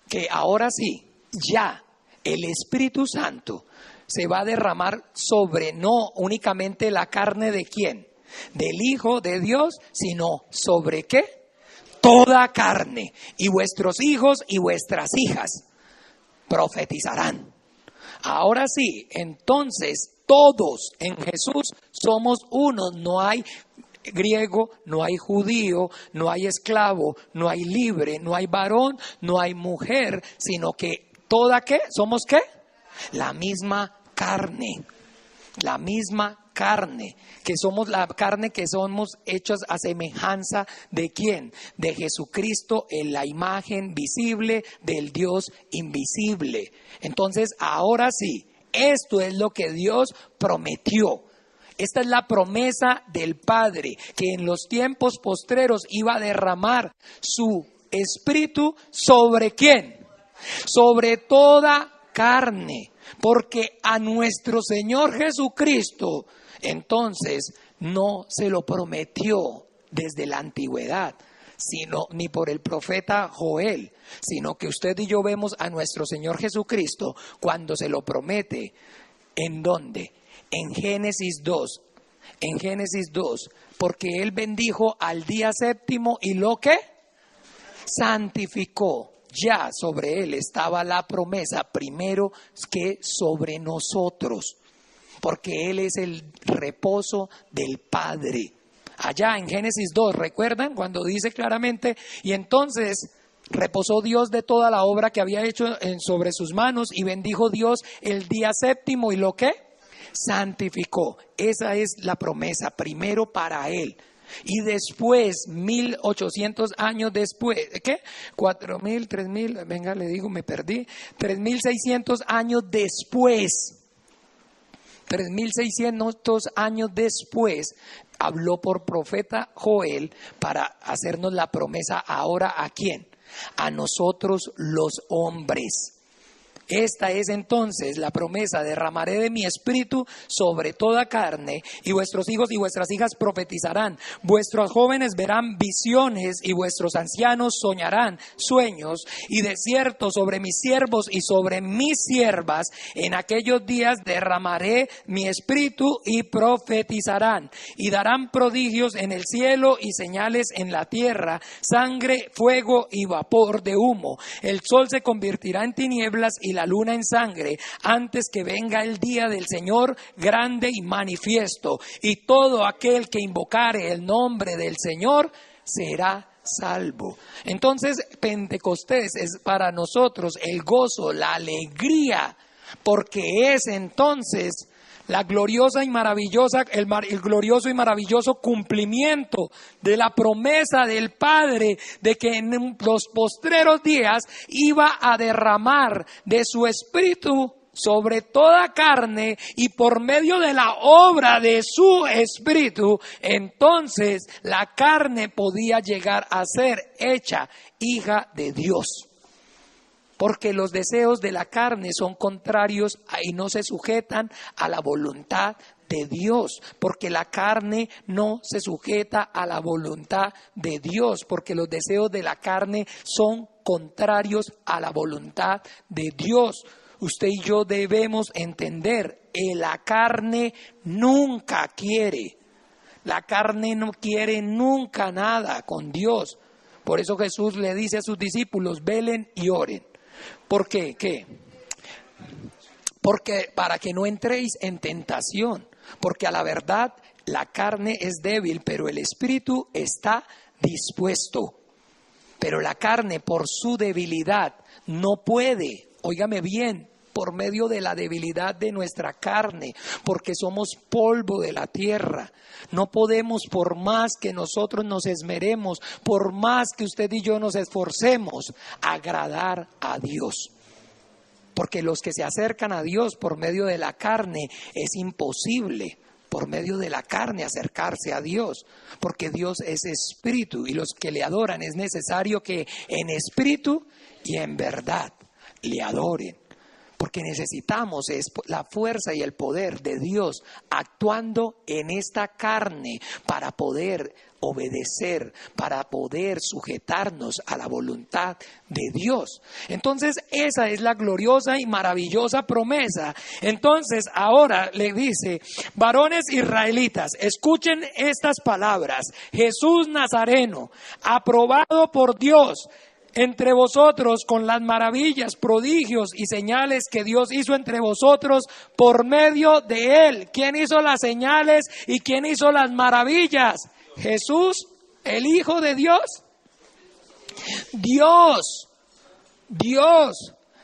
Que ahora sí, ya el Espíritu Santo se va a derramar sobre no únicamente la carne de quién, del Hijo de Dios, sino sobre ¿qué? Toda carne. Y vuestros hijos y vuestras hijas profetizarán. Ahora sí, entonces todos en Jesús somos unos, no hay griego, no hay judío, no hay esclavo, no hay libre, no hay varón, no hay mujer, sino que toda ¿qué? ¿Somos qué? La misma carne. la misma carne, que somos la carne que somos hechos a semejanza de ¿quién? De Jesucristo, en la imagen visible del Dios invisible. Entonces, ahora sí, esto es lo que Dios prometió. Esta es la promesa del Padre, que en los tiempos postreros iba a derramar su Espíritu ¿sobre quién? Sobre toda carne, porque a nuestro Señor Jesucristo entonces no se lo prometió desde la antigüedad, sino ni por el profeta Joel, sino que usted y yo vemos a nuestro Señor Jesucristo cuando se lo promete. ¿En dónde? En Génesis 2. En Génesis 2, porque Él bendijo al día séptimo y lo que santificó. Ya sobre Él estaba la promesa, primero que sobre nosotros, porque Él es el reposo del Padre. Allá en Génesis 2, ¿recuerdan? Cuando dice claramente, y entonces reposó Dios de toda la obra que había hecho sobre sus manos y bendijo Dios el día séptimo y lo que santificó. Esa es la promesa, primero para Él. Y después, 1800 años después, ¿qué? 4000, 3000, venga, le digo, me perdí. 3600 años después, 3600 años después, habló por profeta Joel para hacernos la promesa ahora ¿a quién? A nosotros los hombres. Esta es entonces la promesa: derramaré de mi espíritu sobre toda carne, y vuestros hijos y vuestras hijas profetizarán, vuestros jóvenes verán visiones y vuestros ancianos soñarán sueños, y de cierto sobre mis siervos y sobre mis siervas en aquellos días derramaré mi espíritu y profetizarán, y darán prodigios en el cielo y señales en la tierra, sangre, fuego y vapor de humo. El sol se convertirá en tinieblas y la luna en sangre antes que venga el día del Señor grande y manifiesto, y todo aquel que invocare el nombre del Señor será salvo. Entonces Pentecostés es para nosotros el gozo, la alegría, porque es entonces la gloriosa y maravillosa, el glorioso y maravilloso cumplimiento de la promesa del Padre de que en los postreros días iba a derramar de su espíritu sobre toda carne, y por medio de la obra de su espíritu, entonces la carne podía llegar a ser hecha hija de Dios. Porque los deseos de la carne son contrarios y no se sujetan a la voluntad de Dios, porque la carne no se sujeta a la voluntad de Dios, porque los deseos de la carne son contrarios a la voluntad de Dios. Usted y yo debemos entender que la carne nunca quiere, la carne no quiere nunca nada con Dios. Por eso Jesús le dice a sus discípulos: velen y oren. ¿Por qué? ¿Qué? Porque para que no entréis en tentación, porque a la verdad la carne es débil, pero el espíritu está dispuesto. Pero la carne por su debilidad no puede, óigame bien, por medio de la debilidad de nuestra carne, porque somos polvo de la tierra. No podemos, por más que nosotros nos esmeremos, por más que usted y yo nos esforcemos, agradar a Dios. Porque los que se acercan a Dios por medio de la carne, es imposible por medio de la carne acercarse a Dios, porque Dios es espíritu y los que le adoran es necesario que en espíritu y en verdad le adoren. Porque necesitamos la fuerza y el poder de Dios actuando en esta carne para poder obedecer, para poder sujetarnos a la voluntad de Dios. Entonces esa es la gloriosa y maravillosa promesa. Entonces ahora le dice: varones israelitas, escuchen estas palabras. Jesús Nazareno, aprobado por Dios entre vosotros con las maravillas, prodigios y señales que Dios hizo entre vosotros por medio de Él. ¿Quién hizo las señales y quién hizo las maravillas? Jesús, el Hijo de Dios. Dios.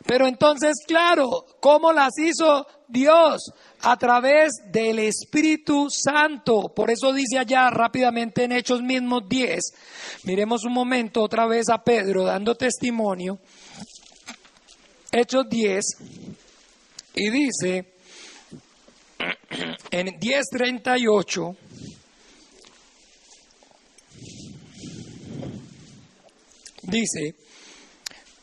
Pero entonces, claro, ¿cómo las hizo Dios? A través del Espíritu Santo. Por eso dice allá rápidamente en Hechos mismos 10. Miremos un momento otra vez a Pedro dando testimonio. Hechos 10. Y dice en 10:38. Dice,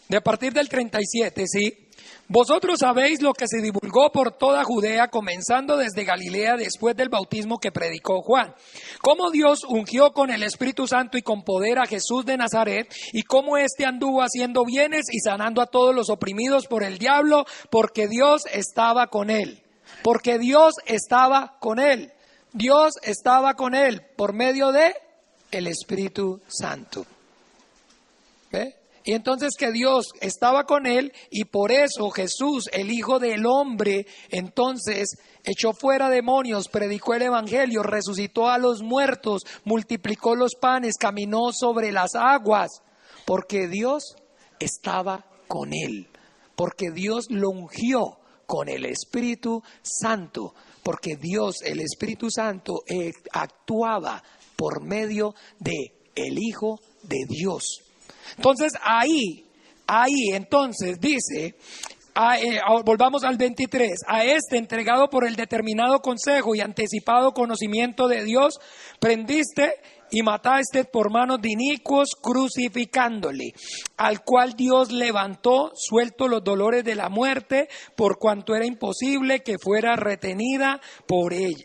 de a partir del 37, ¿sí? Vosotros sabéis lo que se divulgó por toda Judea, comenzando desde Galilea después del bautismo que predicó Juan. Cómo Dios ungió con el Espíritu Santo y con poder a Jesús de Nazaret, y cómo éste anduvo haciendo bienes y sanando a todos los oprimidos por el diablo, porque Dios estaba con él. Porque Dios estaba con él. Dios estaba con él por medio de el Espíritu Santo. ¿Ve? Y entonces que Dios estaba con él y por eso Jesús, el Hijo del Hombre, entonces echó fuera demonios, predicó el Evangelio, resucitó a los muertos, multiplicó los panes, caminó sobre las aguas, porque Dios estaba con él, porque Dios lo ungió con el Espíritu Santo, porque Dios, el Espíritu Santo, actuaba por medio de el Hijo de Dios. Entonces ahí entonces dice, volvamos al 23, a este entregado por el determinado consejo y anticipado conocimiento de Dios, prendiste y mataste por manos de inicuos crucificándole, al cual Dios levantó, suelto los dolores de la muerte, por cuanto era imposible que fuera retenido por ella.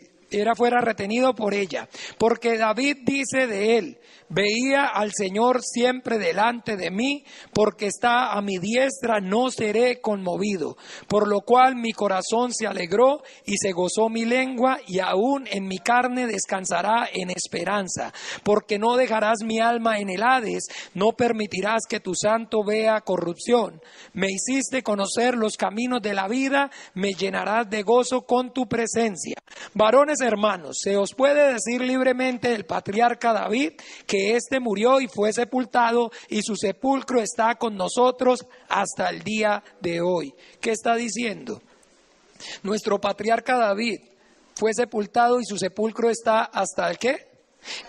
Porque David dice de él, veía al Señor siempre delante de mí, porque está a mi diestra, no seré conmovido. Por lo cual mi corazón se alegró y se gozó mi lengua, y aún en mi carne descansará en esperanza. Porque no dejarás mi alma en el Hades, no permitirás que tu santo vea corrupción. Me hiciste conocer los caminos de la vida, me llenarás de gozo con tu presencia. Varones hermanos, se os puede decir libremente del patriarca David que éste murió y fue sepultado y su sepulcro está con nosotros hasta el día de hoy. ¿Qué está diciendo? Nuestro patriarca David fue sepultado y su sepulcro está hasta el ¿qué?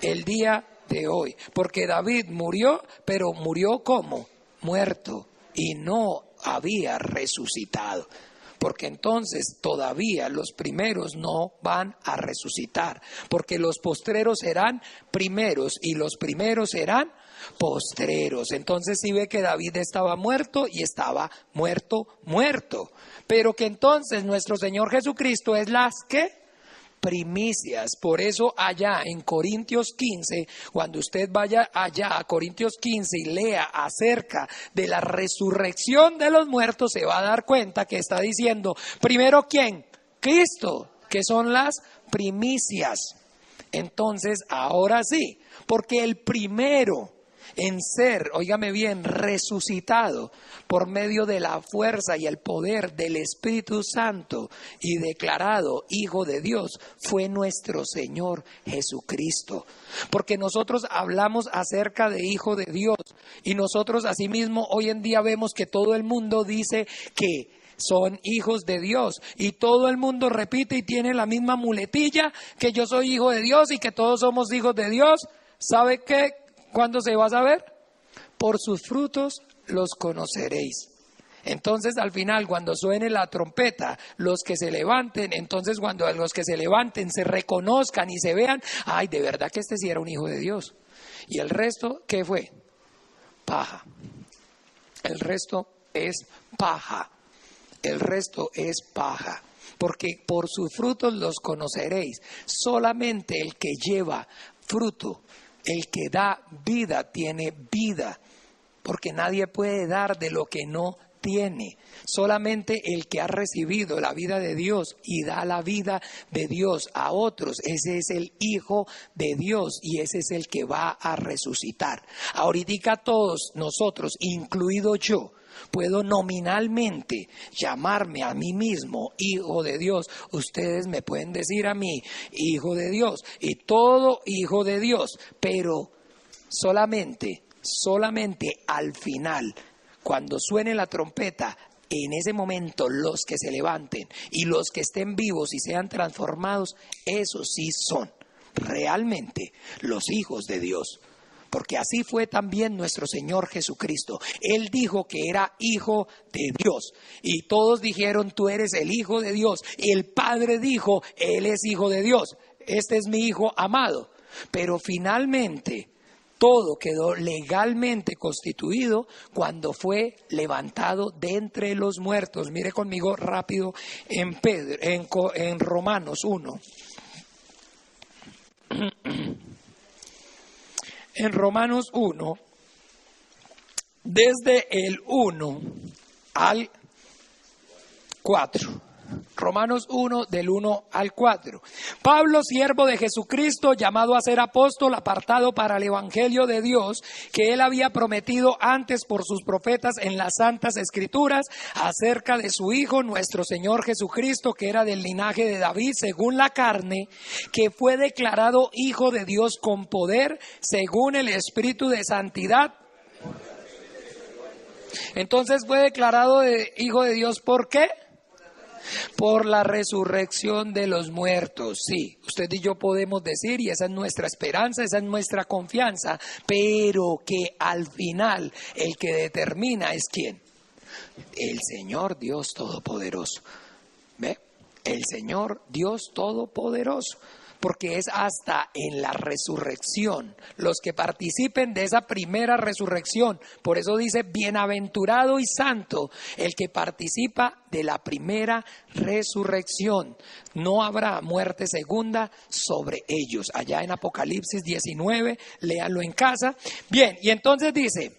El día de hoy. Porque David murió, pero murió ¿cómo? Muerto y no había resucitado. Porque entonces todavía los primeros no van a resucitar, porque los postreros serán primeros y los primeros serán postreros. Entonces sí ve que David estaba muerto y estaba muerto, pero que entonces nuestro Señor Jesucristo es las que primicias. Por eso allá en Corintios 15, cuando usted vaya allá a Corintios 15 y lea acerca de la resurrección de los muertos, se va a dar cuenta que está diciendo, primero ¿quién? Cristo, que son las primicias. Entonces, ahora sí, porque el primero en ser, óigame bien, resucitado por medio de la fuerza y el poder del Espíritu Santo y declarado Hijo de Dios, fue nuestro Señor Jesucristo. Porque nosotros hablamos acerca de Hijo de Dios y nosotros asimismo hoy en día vemos que todo el mundo dice que son hijos de Dios y todo el mundo repite y tiene la misma muletilla que yo soy hijo de Dios y que todos somos hijos de Dios. ¿Sabe qué? ¿Cuándo se va a saber? Por sus frutos los conoceréis. Entonces al final cuando suene la trompeta, los que se levanten, entonces cuando los que se levanten se reconozcan y se vean, ay, de verdad que este sí era un hijo de Dios. Y el resto, ¿qué fue? Paja. El resto es paja. El resto es paja. Porque por sus frutos los conoceréis. Solamente el que lleva fruto, el que da vida, tiene vida. Porque nadie puede dar de lo que no tiene. Solamente el que ha recibido la vida de Dios y da la vida de Dios a otros, ese es el Hijo de Dios y ese es el que va a resucitar. Ahorita todos nosotros, incluido yo, puedo nominalmente llamarme a mí mismo Hijo de Dios. Ustedes me pueden decir a mí Hijo de Dios y todo Hijo de Dios, pero solamente al final, cuando suene la trompeta, en ese momento los que se levanten y los que estén vivos y sean transformados, esos sí son realmente los hijos de Dios. Porque así fue también nuestro Señor Jesucristo. Él dijo que era hijo de Dios. Y todos dijeron, tú eres el hijo de Dios. Y el Padre dijo, Él es hijo de Dios. Este es mi hijo amado. Pero finalmente todo quedó legalmente constituido cuando fue levantado de entre los muertos. Mire conmigo rápido en Romanos 1. En Romanos 1, desde el 1 al 4. Romanos 1, del 1 al 4. Pablo, siervo de Jesucristo, llamado a ser apóstol, apartado para el evangelio de Dios, que él había prometido antes por sus profetas en las santas escrituras, acerca de su Hijo, nuestro Señor Jesucristo, que era del linaje de David, según la carne, que fue declarado Hijo de Dios con poder, según el Espíritu de santidad. Entonces fue declarado Hijo de Dios, ¿por qué? Por la resurrección de los muertos. Sí, usted y yo podemos decir, y esa es nuestra esperanza, esa es nuestra confianza, pero que al final el que determina es ¿quién? El Señor Dios Todopoderoso. ¿Ve? El Señor Dios Todopoderoso. Porque es hasta en la resurrección, los que participen de esa primera resurrección. Por eso dice, bienaventurado y santo el que participa de la primera resurrección. No habrá muerte segunda sobre ellos. Allá en Apocalipsis 19, léanlo en casa. Bien, y entonces dice...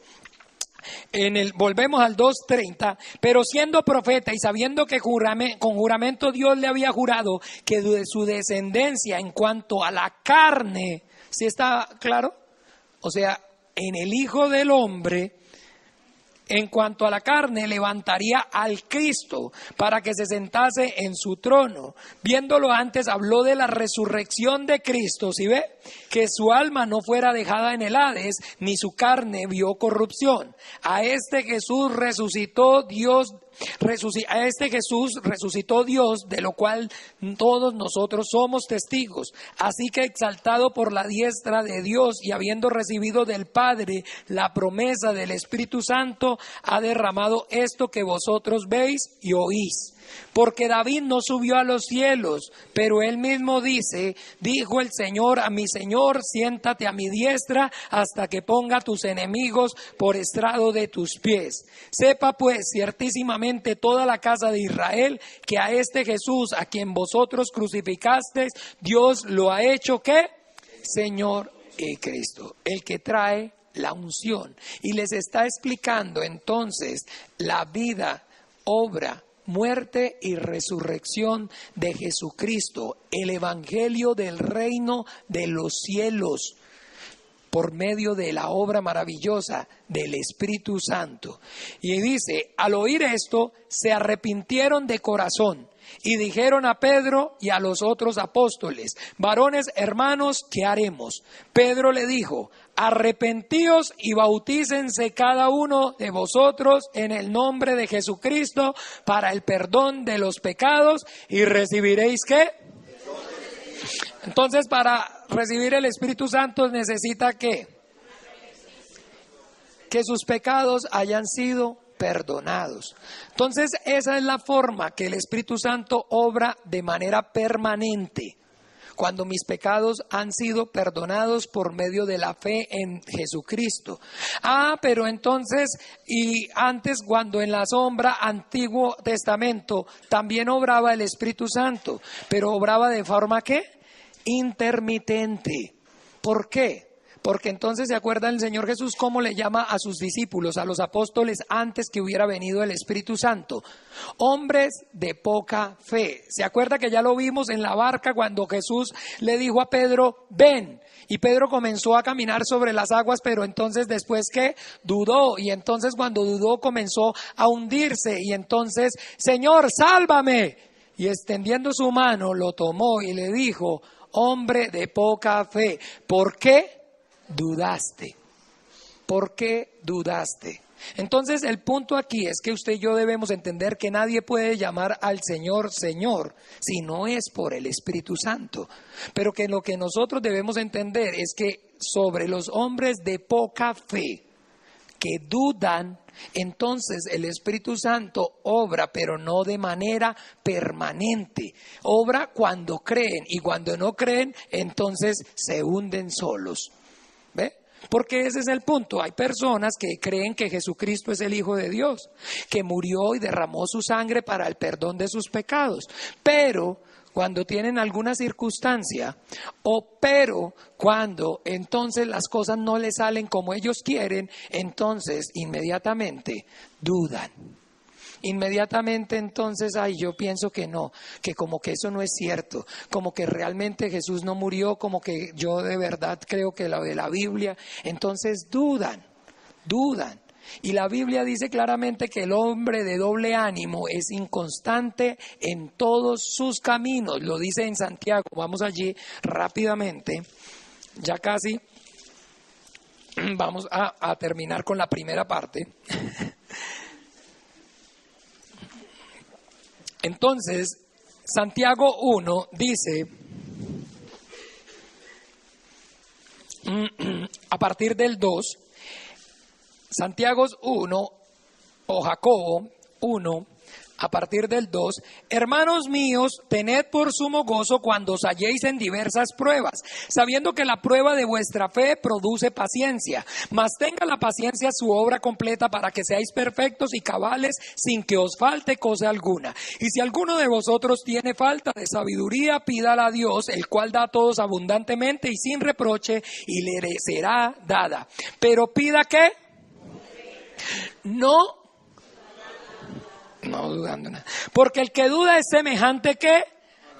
volvemos al 2:30, pero siendo profeta y sabiendo que con juramento Dios le había jurado que de su descendencia en cuanto a la carne, ¿sí está claro? O sea, en el Hijo del Hombre, en cuanto a la carne, levantaría al Cristo para que se sentase en su trono. Viéndolo antes, habló de la resurrección de Cristo, ¿sí ve? Que su alma no fuera dejada en el Hades, ni su carne vio corrupción. A este Jesús resucitó Dios, de lo cual todos nosotros somos testigos. Así que exaltado por la diestra de Dios y habiendo recibido del Padre la promesa del Espíritu Santo, ha derramado esto que vosotros veis y oís. Porque David no subió a los cielos, pero él mismo dijo el Señor a mi Señor, siéntate a mi diestra hasta que ponga tus enemigos por estrado de tus pies. Sepa pues ciertísimamente toda la casa de Israel que a este Jesús a quien vosotros crucificasteis, Dios lo ha hecho ¿qué? Señor y Cristo, el que trae la unción. Y les está explicando entonces la vida, obra, muerte y resurrección de Jesucristo, el evangelio del reino de los cielos, por medio de la obra maravillosa del Espíritu Santo. Y dice, al oír esto, se arrepintieron de corazón y dijeron a Pedro y a los otros apóstoles, varones hermanos, ¿qué haremos? Pedro le dijo, arrepentíos y bautícense cada uno de vosotros en el nombre de Jesucristo para el perdón de los pecados y recibiréis ¿qué? Entonces, para recibir el Espíritu Santo necesita ¿qué? Que sus pecados hayan sido perdonados. Entonces, esa es la forma que el Espíritu Santo obra de manera permanente. Cuando mis pecados han sido perdonados por medio de la fe en Jesucristo. Pero entonces, y antes cuando en la sombra, Antiguo Testamento, también obraba el Espíritu Santo, pero obraba de forma ¿qué? Intermitente. ¿Por qué? Porque entonces se acuerda el Señor Jesús cómo le llama a sus discípulos, a los apóstoles, antes que hubiera venido el Espíritu Santo. Hombres de poca fe. ¿Se acuerda que ya lo vimos en la barca cuando Jesús le dijo a Pedro, ven? Y Pedro comenzó a caminar sobre las aguas, pero entonces después ¿qué? Dudó. Y entonces cuando dudó comenzó a hundirse. Y entonces, Señor, sálvame. Y extendiendo su mano lo tomó y le dijo, hombre de poca fe, ¿por qué dudaste? ¿Por qué dudaste? Entonces el punto aquí es que usted y yo debemos entender que nadie puede llamar al Señor Señor si no es por el Espíritu Santo. Pero que lo que nosotros debemos entender es que sobre los hombres de poca fe que dudan, entonces el Espíritu Santo obra, pero no de manera permanente. Obra cuando creen, y cuando no creen, entonces se hunden solos. ¿Ve? Porque ese es el punto. Hay personas que creen que Jesucristo es el Hijo de Dios, que murió y derramó su sangre para el perdón de sus pecados. Pero cuando tienen alguna circunstancia, pero cuando entonces las cosas no les salen como ellos quieren, entonces inmediatamente dudan. Inmediatamente entonces, yo pienso que no, que como que eso no es cierto, como que realmente Jesús no murió, como que yo de verdad creo que lo de la Biblia, entonces dudan. Y la Biblia dice claramente que el hombre de doble ánimo es inconstante en todos sus caminos, lo dice en Santiago. Vamos allí rápidamente, ya casi vamos a terminar con la primera parte. Entonces, Santiago 1 dice, a partir del 2, Santiago 1 o Jacobo 1, a partir del 2, hermanos míos, tened por sumo gozo cuando os halléis en diversas pruebas, sabiendo que la prueba de vuestra fe produce paciencia, mas tenga la paciencia su obra completa para que seáis perfectos y cabales sin que os falte cosa alguna. Y si alguno de vosotros tiene falta de sabiduría, pídala a Dios, el cual da a todos abundantemente y sin reproche, y le será dada. Pero pida ¿qué? No dudando nada. Porque el que duda es semejante ¿qué?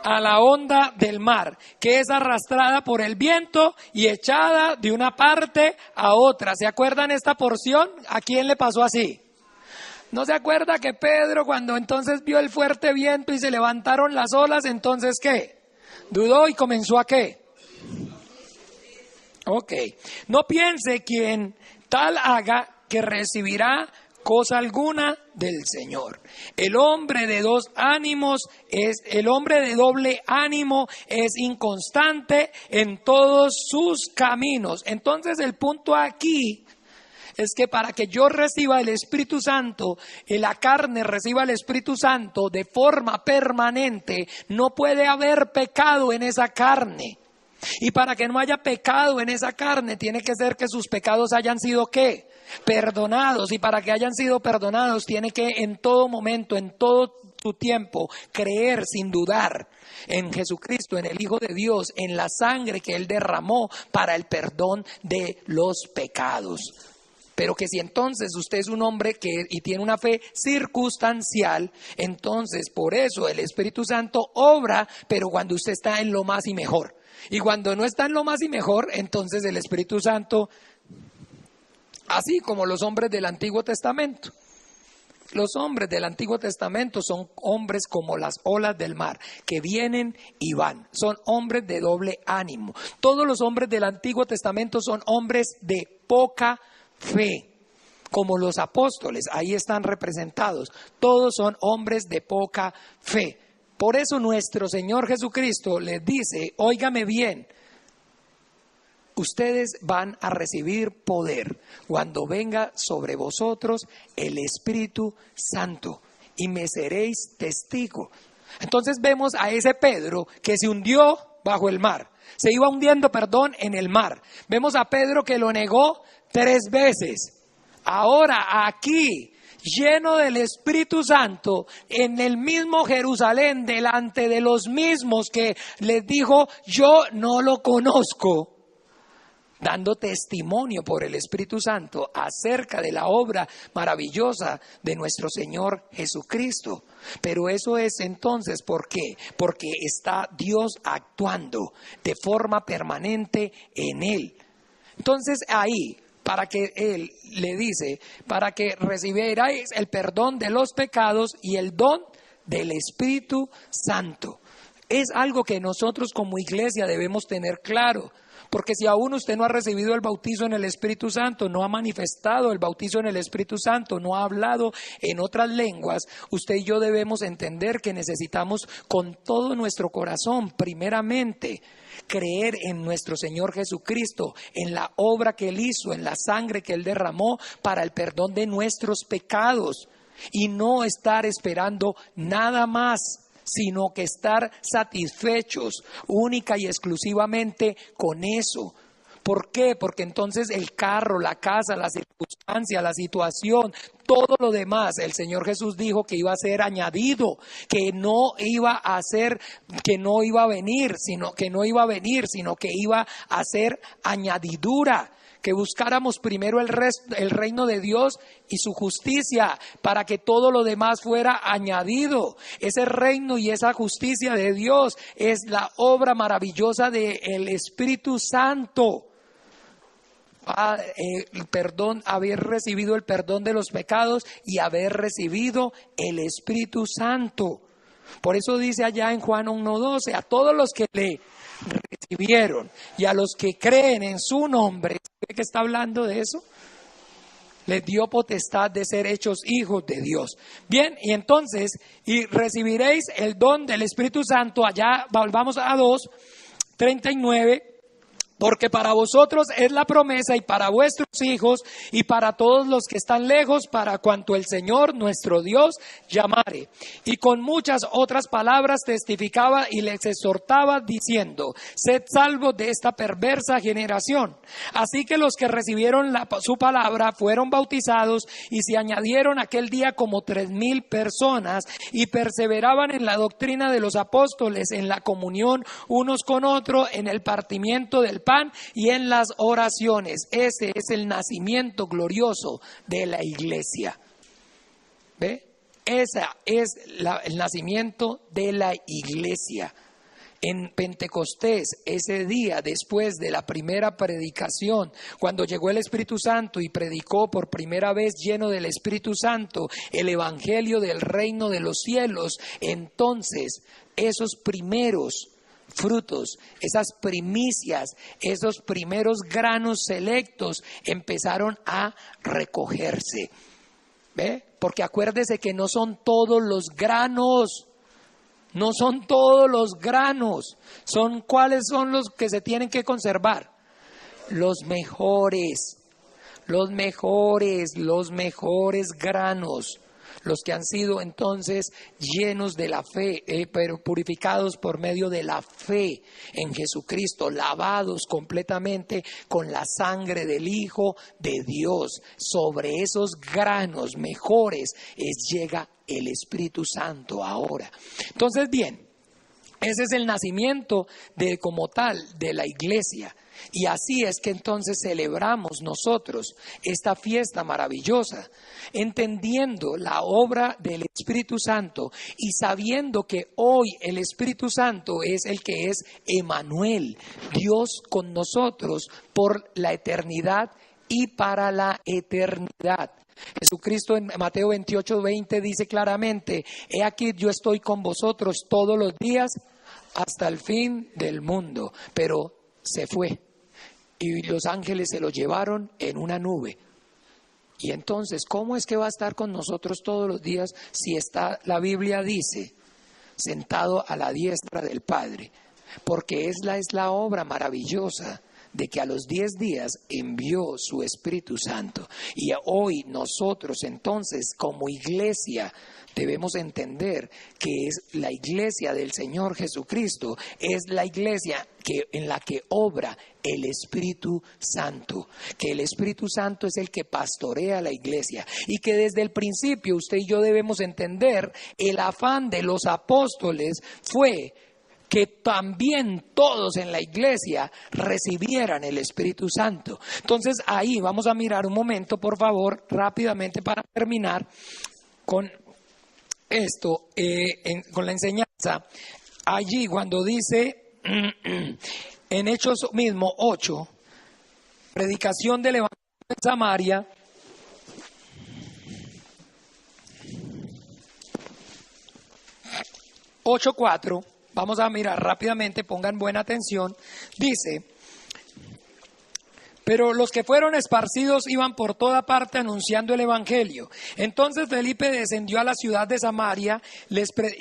A la onda del mar, que es arrastrada por el viento y echada de una parte a otra. ¿Se acuerdan esta porción? ¿A quién le pasó así? ¿No se acuerda que Pedro, cuando entonces vio el fuerte viento y se levantaron las olas, entonces qué? Dudó y comenzó a ¿qué? Ok. No piense quien tal haga que recibirá cosa alguna del Señor. El hombre de doble ánimo es inconstante en todos sus caminos. Entonces el punto aquí es que para que yo reciba el Espíritu Santo, la carne reciba el Espíritu Santo de forma permanente, no puede haber pecado en esa carne. Y para que no haya pecado en esa carne, tiene que ser que sus pecados hayan sido ¿qué? Perdonados. Y para que hayan sido perdonados, tiene que en todo momento, en todo su tiempo, creer sin dudar en Jesucristo, en el Hijo de Dios, en la sangre que Él derramó para el perdón de los pecados. Pero que si entonces usted es un hombre y tiene una fe circunstancial, entonces por eso el Espíritu Santo obra, pero cuando usted está en lo más y mejor. Y cuando no está en lo más y mejor, entonces el Espíritu Santo, así como los hombres del Antiguo Testamento. Los hombres del Antiguo Testamento son hombres como las olas del mar, que vienen y van. Son hombres de doble ánimo. Todos los hombres del Antiguo Testamento son hombres de poca fe, como los apóstoles, ahí están representados. Todos son hombres de poca fe. Por eso nuestro Señor Jesucristo les dice, óigame bien, ustedes van a recibir poder cuando venga sobre vosotros el Espíritu Santo y me seréis testigo. Entonces vemos a ese Pedro que se hundió bajo el mar, se iba hundiendo, en el mar. Vemos a Pedro que lo negó 3 veces. Ahora aquí, lleno del Espíritu Santo, en el mismo Jerusalén, delante de los mismos que les dijo, yo no lo conozco, dando testimonio por el Espíritu Santo acerca de la obra maravillosa de nuestro Señor Jesucristo. Pero eso es entonces, ¿por qué? Porque está Dios actuando de forma permanente en él. Entonces ahí, para que Él le dice, para que recibierais el perdón de los pecados y el don del Espíritu Santo. Es algo que nosotros como iglesia debemos tener claro, Porque si aún usted no ha recibido el bautizo en el Espíritu Santo, no ha manifestado el bautizo en el Espíritu Santo, no ha hablado en otras lenguas, usted y yo debemos entender que necesitamos con todo nuestro corazón, primeramente, creer en nuestro Señor Jesucristo, en la obra que Él hizo, en la sangre que Él derramó para el perdón de nuestros pecados, y no estar esperando nada más, sino que estar satisfechos única y exclusivamente con eso. ¿Por qué? Porque entonces el carro, la casa, la circunstancia, la situación, todo lo demás, el Señor Jesús dijo que iba a ser añadido, que no iba a ser, que no iba a venir, sino que iba a ser añadidura. Que buscáramos primero el reino de Dios y su justicia para que todo lo demás fuera añadido. Ese reino y esa justicia de Dios es la obra maravillosa del Espíritu Santo. Haber recibido el perdón de los pecados y haber recibido el Espíritu Santo. Por eso dice allá en Juan 1:12, a todos los que le recibieron y a los que creen en su nombre, ¿sabe que está hablando de eso? Les dio potestad de ser hechos hijos de Dios. Bien, y entonces, y recibiréis el don del Espíritu Santo, allá vamos a 2:39. Porque para vosotros es la promesa y para vuestros hijos y para todos los que están lejos, para cuanto el Señor nuestro Dios llamare. Y con muchas otras palabras testificaba y les exhortaba diciendo, sed salvos de esta perversa generación. Así que los que recibieron su palabra fueron bautizados y se añadieron aquel día como 3,000 personas y perseveraban en la doctrina de los apóstoles, en la comunión unos con otros, en el partimiento del pan y en las oraciones. Ese es el nacimiento glorioso de la iglesia. ¿Ve? Ese es el nacimiento de la iglesia. En Pentecostés, ese día después de la primera predicación, cuando llegó el Espíritu Santo y predicó por primera vez lleno del Espíritu Santo el evangelio del reino de los cielos, entonces esos primeros frutos, esas primicias, esos primeros granos selectos empezaron a recogerse. ¿Ve? Porque acuérdese que no son todos los granos. No son todos los granos. ¿Cuáles son los que se tienen que conservar? Los mejores granos. Los que han sido entonces llenos de la fe, pero purificados por medio de la fe en Jesucristo, lavados completamente con la sangre del Hijo de Dios. Sobre esos granos mejores llega el Espíritu Santo ahora. Entonces, bien, ese es el nacimiento como tal de la iglesia. Y así es que entonces celebramos nosotros esta fiesta maravillosa, entendiendo la obra del Espíritu Santo y sabiendo que hoy el Espíritu Santo es el que es Emmanuel, Dios con nosotros por la eternidad y para la eternidad. Jesucristo en Mateo 28:20 dice claramente, he aquí yo estoy con vosotros todos los días hasta el fin del mundo, pero se fue y los ángeles se lo llevaron en una nube. Y entonces, ¿cómo es que va a estar con nosotros todos los días si la Biblia dice, sentado a la diestra del Padre? Porque es la obra maravillosa de que a los 10 días envió su Espíritu Santo. Y hoy nosotros entonces como iglesia debemos entender que es la iglesia del Señor Jesucristo, es la iglesia en la que obra el Espíritu Santo, que el Espíritu Santo es el que pastorea la iglesia y que desde el principio usted y yo debemos entender el afán de los apóstoles fue que también todos en la iglesia recibieran el Espíritu Santo. Entonces ahí vamos a mirar un momento, por favor, rápidamente para terminar con esto, con la enseñanza. Allí cuando dice en Hechos mismo 8, predicación del Evangelio en Samaria, 8:4. Vamos a mirar rápidamente, pongan buena atención. Dice, Pero los que fueron esparcidos iban por toda parte anunciando el evangelio. Entonces Felipe descendió a la ciudad de Samaria,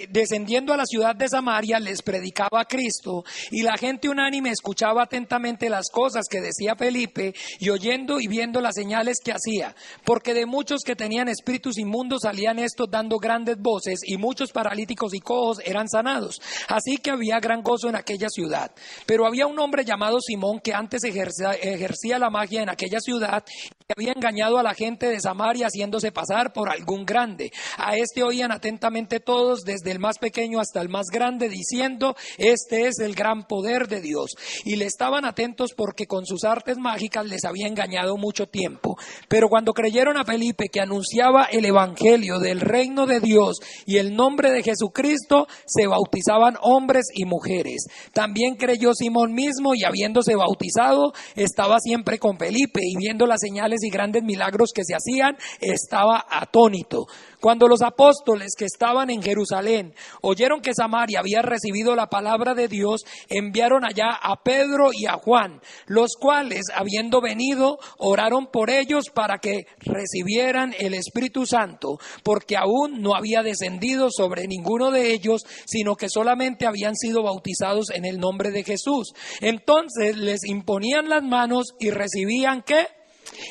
descendiendo a la ciudad de Samaria les predicaba a Cristo, y la gente unánime escuchaba atentamente las cosas que decía Felipe, y oyendo y viendo las señales que hacía, porque de muchos que tenían espíritus inmundos salían estos dando grandes voces, y muchos paralíticos y cojos eran sanados. Así que había gran gozo en aquella ciudad. Pero había un hombre llamado Simón que antes ejercía la magia en aquella ciudad, y había engañado a la gente de Samaria haciéndose pasar por algún grande. A este oían atentamente todos, desde el más pequeño hasta el más grande, diciendo: este es el gran poder de Dios. Y le estaban atentos porque con sus artes mágicas les había engañado mucho tiempo. Pero cuando creyeron a Felipe, que anunciaba el evangelio del reino de Dios y el nombre de Jesucristo, se bautizaban hombres y mujeres. También creyó Simón mismo, y habiéndose bautizado, estaba siempre con Felipe, y viendo las señales y grandes milagros que se hacían, estaba atónito. Cuando los apóstoles que estaban en Jerusalén oyeron que Samaria había recibido la palabra de Dios, enviaron allá a Pedro y a Juan, los cuales, habiendo venido, oraron por ellos para que recibieran el Espíritu Santo, porque aún no había descendido sobre ninguno de ellos, sino que solamente habían sido bautizados en el nombre de Jesús. Entonces les imponían las manos y recibían, ¿qué?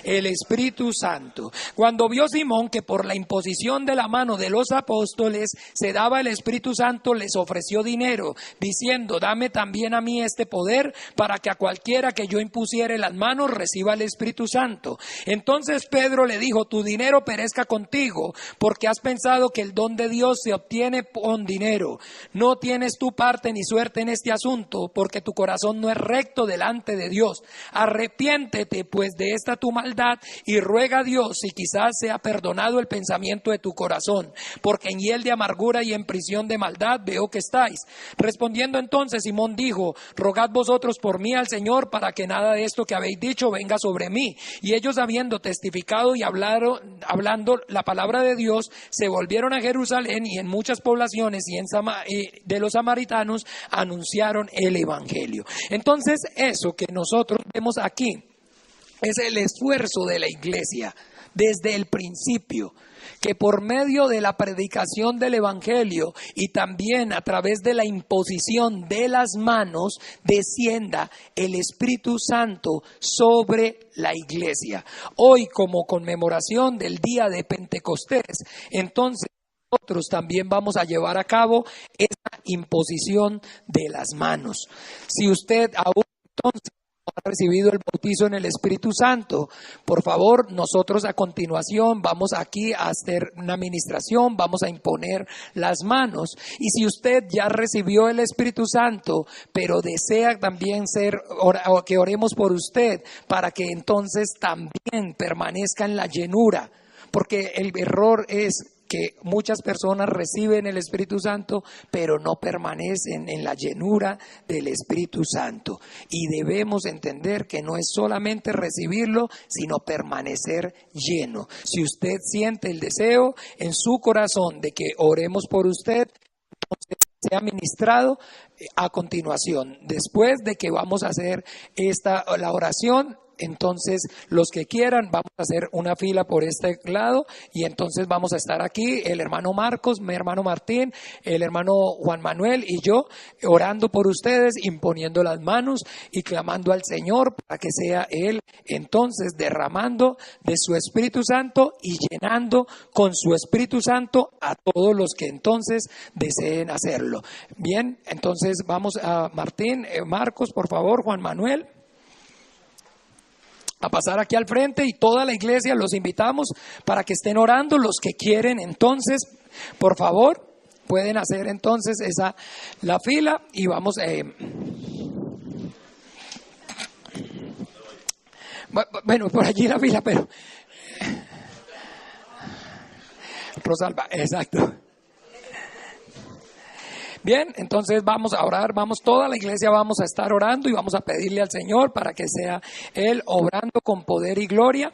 El Espíritu Santo. Cuando vio Simón que por la imposición de la mano de los apóstoles se daba el Espíritu Santo, les ofreció dinero, diciendo: dame también a mí este poder, para que a cualquiera que yo impusiere las manos reciba el Espíritu Santo. Entonces Pedro le dijo: tu dinero perezca contigo, porque has pensado que el don de Dios se obtiene con dinero. No tienes tu parte ni suerte en este asunto, porque tu corazón no es recto delante de Dios. Arrepiéntete pues de esta tu maldad, y ruega a Dios si quizás sea perdonado el pensamiento de tu corazón, porque en hiel de amargura y en prisión de maldad veo que estáis. Respondiendo entonces Simón dijo: rogad vosotros por mí al Señor, para que nada de esto que habéis dicho venga sobre mí. Y ellos, habiendo testificado y hablando la palabra de Dios, se volvieron a Jerusalén, y en muchas poblaciones y de los samaritanos anunciaron el evangelio. Entonces, eso que nosotros vemos aquí es el esfuerzo de la iglesia desde el principio, que por medio de la predicación del evangelio y también a través de la imposición de las manos descienda el Espíritu Santo sobre la iglesia. Hoy, como conmemoración del día de Pentecostés, entonces nosotros también vamos a llevar a cabo esa imposición de las manos. Si usted aún entonces ha recibido el bautizo en el Espíritu Santo, por favor, nosotros a continuación vamos aquí a hacer una administración, vamos a imponer las manos. Y si usted ya recibió el Espíritu Santo, pero desea también que oremos por usted, para que entonces también permanezca en la llenura, porque el error es que muchas personas reciben el Espíritu Santo, pero no permanecen en la llenura del Espíritu Santo. Y debemos entender que no es solamente recibirlo, sino permanecer lleno. Si usted siente el deseo en su corazón de que oremos por usted, entonces sea ministrado a continuación. Después de que vamos a hacer la oración, entonces los que quieran vamos a hacer una fila por este lado, y entonces vamos a estar aquí el hermano Marcos, mi hermano Martín, el hermano Juan Manuel y yo orando por ustedes, imponiendo las manos y clamando al Señor para que sea Él entonces derramando de su Espíritu Santo y llenando con su Espíritu Santo a todos los que entonces deseen hacerlo. Bien, entonces vamos a Martín, Marcos, por favor, Juan Manuel, a pasar aquí al frente, y toda la iglesia los invitamos para que estén orando. Los que quieren entonces, por favor, pueden hacer entonces la fila, y vamos bueno, por allí la fila, pero Rosalba, exacto. Bien, entonces vamos a orar, toda la iglesia vamos a estar orando y vamos a pedirle al Señor para que sea Él obrando con poder y gloria.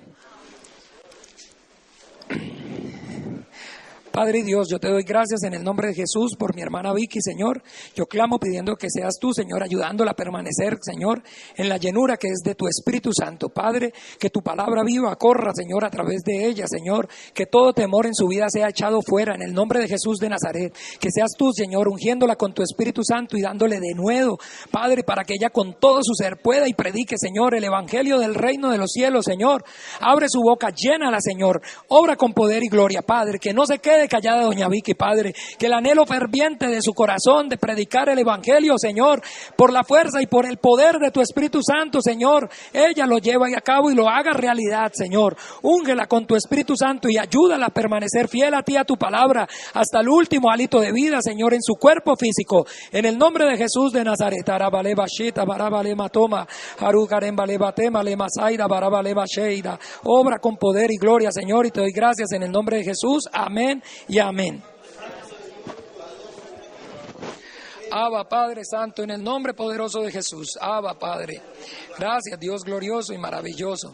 Padre Dios, yo te doy gracias en el nombre de Jesús por mi hermana Vicky, Señor. Yo clamo pidiendo que seas tú, Señor, ayudándola a permanecer, Señor, en la llenura que es de tu Espíritu Santo. Padre, que tu palabra viva corra, Señor, a través de ella, Señor. Que todo temor en su vida sea echado fuera en el nombre de Jesús de Nazaret. Que seas tú, Señor, ungiéndola con tu Espíritu Santo y dándole de nuevo, Padre, para que ella con todo su ser pueda y predique, Señor, el evangelio del reino de los cielos, Señor. Abre su boca, llénala, Señor. Obra con poder y gloria, Padre. Que no se quede callada doña Vicky, Padre, que el anhelo ferviente de su corazón de predicar el evangelio, Señor, por la fuerza y por el poder de tu Espíritu Santo, Señor, ella lo lleva a cabo y lo haga realidad, Señor. Úngela con tu Espíritu Santo y ayúdala a permanecer fiel a ti, a tu palabra, hasta el último hálito de vida, Señor, en su cuerpo físico, en el nombre de Jesús de Nazaret. Arabale bashita, barabale matoma, harukarem bale batema, le masaida, barabale basheida. Obra con poder y gloria, Señor, y te doy gracias en el nombre de Jesús. Amén y amén. Abba, Padre Santo, en el nombre poderoso de Jesús. Abba, Padre. Gracias, Dios glorioso y maravilloso.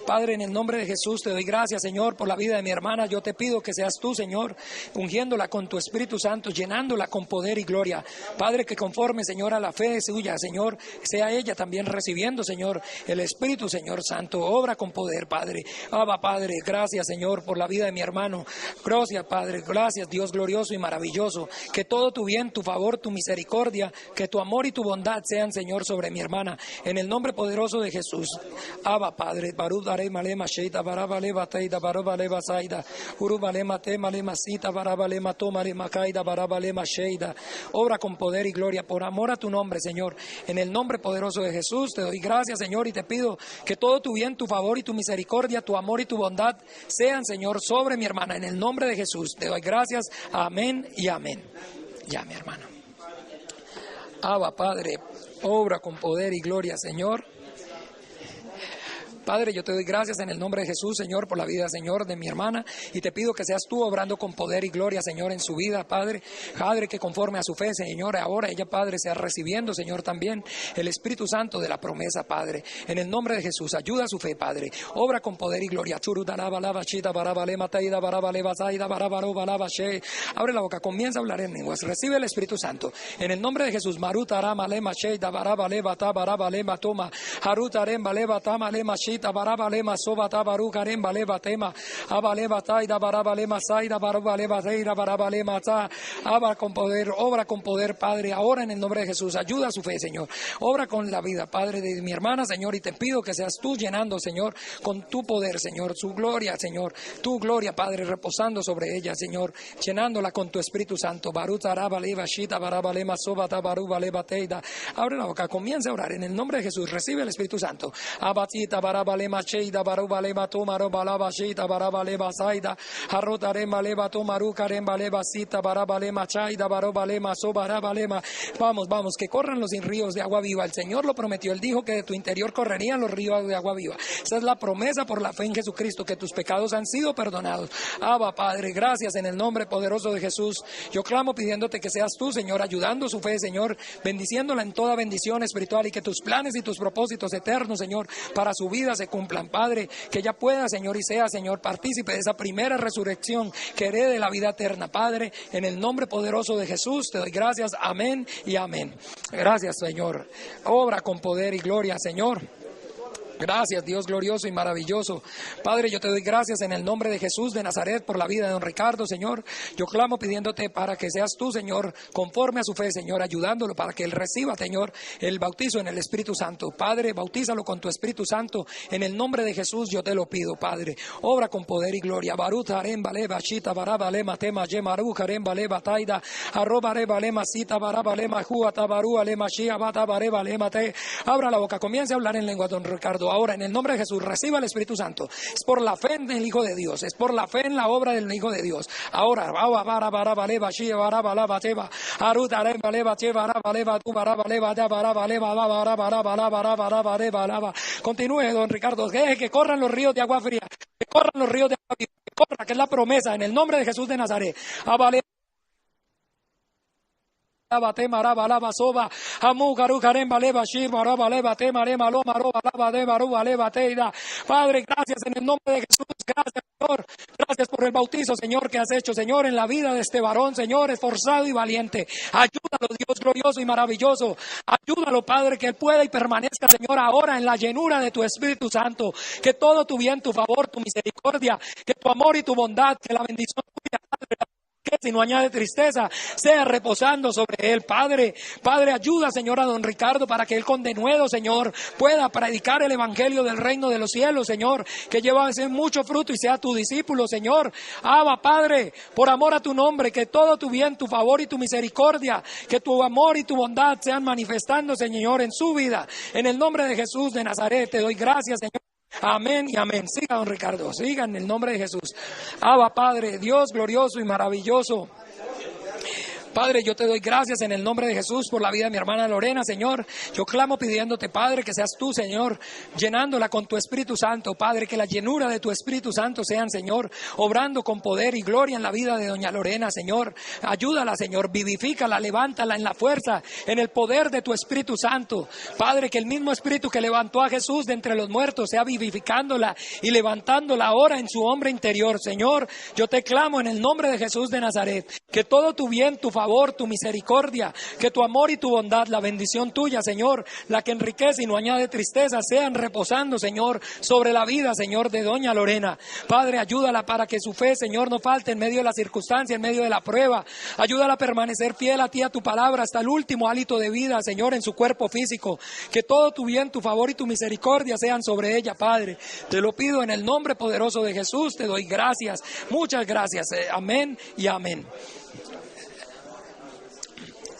Padre, en el nombre de Jesús te doy gracias, Señor, por la vida de mi hermana. Yo te pido que seas tú, Señor, ungiéndola con tu Espíritu Santo, llenándola con poder y gloria. Padre, que conforme, Señor, a la fe suya, Señor, sea ella también recibiendo, Señor, el Espíritu, Señor Santo. Obra con poder, Padre. Abba, Padre, gracias, Señor, por la vida de mi hermano. Gracias, Padre, gracias, Dios glorioso y maravilloso. Que todo tu bien, tu favor, tu misericordia, que tu amor y tu bondad sean, Señor, sobre mi hermana. En el nombre poderoso de Jesús. Abba, Padre, Barud Malema Sheita Barabale Bataida Barabale Basaida Urubale Mate Malema Sita Barabale Matomare Macaida Barabale Masheida. Obra con poder y gloria por amor a tu nombre, Señor. En el nombre poderoso de Jesús te doy gracias, Señor, y te pido que todo tu bien, tu favor y tu misericordia, tu amor y tu bondad sean, Señor, sobre mi hermana. En el nombre de Jesús te doy gracias. Amén y amén. Ya, mi hermano. Abba, Padre, obra con poder y gloria, Señor. Padre, yo te doy gracias en el nombre de Jesús, Señor, por la vida, Señor, de mi hermana, y te pido que seas tú obrando con poder y gloria, Señor, en su vida, Padre. Padre, que conforme a su fe, Señor, ahora ella, Padre, sea recibiendo, Señor, también el Espíritu Santo de la promesa, Padre. En el nombre de Jesús, ayuda a su fe, Padre. Obra con poder y gloria. Abre la boca, comienza a hablar en lenguas. Recibe el Espíritu Santo. En el nombre de Jesús, Barabalema sobata barucaremba leva tema abaleva taida barabalema saida barabaleva teira barabalema ta. Abra con poder, obra con poder, Padre, ahora en el nombre de Jesús. Ayuda a su fe, Señor. Obra con la vida, Padre, de mi hermana, Señor, y te pido que seas tú llenando, Señor, con tu poder, Señor, su gloria, Señor, tu gloria, Padre, reposando sobre ella, Señor, llenándola con tu Espíritu Santo. Baruta arabaleva shita barabalema sobata barubaleva teida. Abre la boca, comienza a orar en el nombre de Jesús. Recibe el Espíritu Santo. Abatita barabalema cheida barubalema tomaro balaba shita barabaleva saida arrotarema leva tomaru caremba leva cita barabalema chaida barobalema sobarabalema. Vamos, que corran los ríos de agua viva. El Señor lo prometió. Él dijo que de tu interior correrían los ríos de agua viva. Esa es la promesa por la fe en Jesucristo, que tus pecados han sido perdonados. Abba, Padre, gracias en el nombre poderoso de Jesús. Yo clamo pidiéndote que seas tú, Señor, ayudando su fe, Señor, bendiciéndola en toda bendición espiritual, y que tus planes y tus propósitos eternos, Señor, para su vida se cumplan, Padre. Que ella pueda, Señor, y sea, Señor, partícipe de esa primera resurrección, que herede la vida eterna, Padre. En el nombre poderoso de Jesús te doy gracias. Amén y amén. Gracias, Señor. Obra con poder y gloria, Señor. Gracias, Dios glorioso y maravilloso. Padre, yo te doy gracias en el nombre de Jesús de Nazaret por la vida de don Ricardo, Señor. Yo clamo pidiéndote para que seas tú, Señor, conforme a su fe, Señor, ayudándolo para que él reciba, Señor, el bautizo en el Espíritu Santo. Padre, bautízalo con tu Espíritu Santo. En el nombre de Jesús yo te lo pido, Padre. Obra con poder y gloria. Baruta aremba leva shita barabalema tema yemaru caremba leva taida arroba reba lema cita barabalema juata baru alema shia bata bareba lema te. Abra la boca, comience a hablar en lengua, don Ricardo. Ahora, en el nombre de Jesús, reciba el Espíritu Santo. Es por la fe en el Hijo de Dios. Es por la fe en la obra del Hijo de Dios. Ahora, continúe, don Ricardo. Deje que corran los ríos de agua fría. Que corran los ríos de agua fría. Que corra, que es la promesa. En el nombre de Jesús de Nazaret. Bate maraba lava soba, amu garu garen baleba shir maraba leva te mare malo maroba lava de maruba leva teida. Padre, gracias en el nombre de Jesús, gracias Señor, gracias por el bautizo, Señor, que has hecho, Señor, en la vida de este varón, Señor, esforzado y valiente. Ayúdalo, Dios glorioso y maravilloso. Ayúdalo, Padre, que él pueda y permanezca, Señor, ahora en la llenura de tu Espíritu Santo. Que todo tu bien, tu favor, tu misericordia, que tu amor y tu bondad, que la bendición tuya, Padre, que si no añade tristeza, sea reposando sobre él, Padre. Padre, ayuda, Señor, a don Ricardo para que él con denuedo, Señor, pueda predicar el evangelio del reino de los cielos, Señor, que lleva a ser mucho fruto y sea tu discípulo, Señor. Abba, Padre, por amor a tu nombre, que todo tu bien, tu favor y tu misericordia, que tu amor y tu bondad sean manifestándose, Señor, en su vida. En el nombre de Jesús de Nazaret, te doy gracias, Señor. Amén y amén. Siga, don Ricardo, siga en el nombre de Jesús. Abba, Padre, Dios glorioso y maravilloso. Padre, yo te doy gracias en el nombre de Jesús por la vida de mi hermana Lorena, Señor. Yo clamo pidiéndote, Padre, que seas tú, Señor, llenándola con tu Espíritu Santo, Padre, que la llenura de tu Espíritu Santo sean, Señor, obrando con poder y gloria en la vida de doña Lorena, Señor. Ayúdala, Señor, vivifícala, levántala en la fuerza, en el poder de tu Espíritu Santo. Padre, que el mismo Espíritu que levantó a Jesús de entre los muertos sea vivificándola y levantándola ahora en su hombre interior, Señor. Yo te clamo en el nombre de Jesús de Nazaret, que todo tu bien, tu favor, tu misericordia, que tu amor y tu bondad, la bendición tuya, Señor, la que enriquece y no añade tristeza, sean reposando, Señor, sobre la vida, Señor, de doña Lorena. Padre, ayúdala para que su fe, Señor, no falte en medio de la circunstancia, en medio de la prueba. Ayúdala a permanecer fiel a ti, a tu palabra, hasta el último hálito de vida, Señor, en su cuerpo físico. Que todo tu bien, tu favor y tu misericordia sean sobre ella, Padre. Te lo pido en el nombre poderoso de Jesús, te doy gracias, muchas gracias. Amén y amén.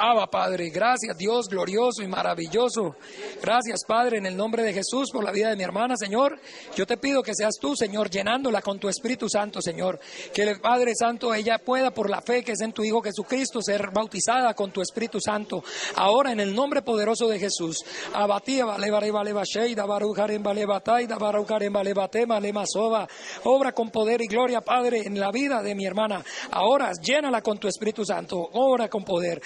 Abba, Padre, gracias Dios glorioso y maravilloso. Gracias, Padre, en el nombre de Jesús por la vida de mi hermana, Señor. Yo te pido que seas tú, Señor, llenándola con tu Espíritu Santo, Señor. Que el Padre Santo, ella pueda, por la fe que es en tu Hijo Jesucristo, ser bautizada con tu Espíritu Santo. Ahora, en el nombre poderoso de Jesús. Abatía, obra con poder y gloria, Padre, en la vida de mi hermana. Ahora, llénala con tu Espíritu Santo. Obra con poder.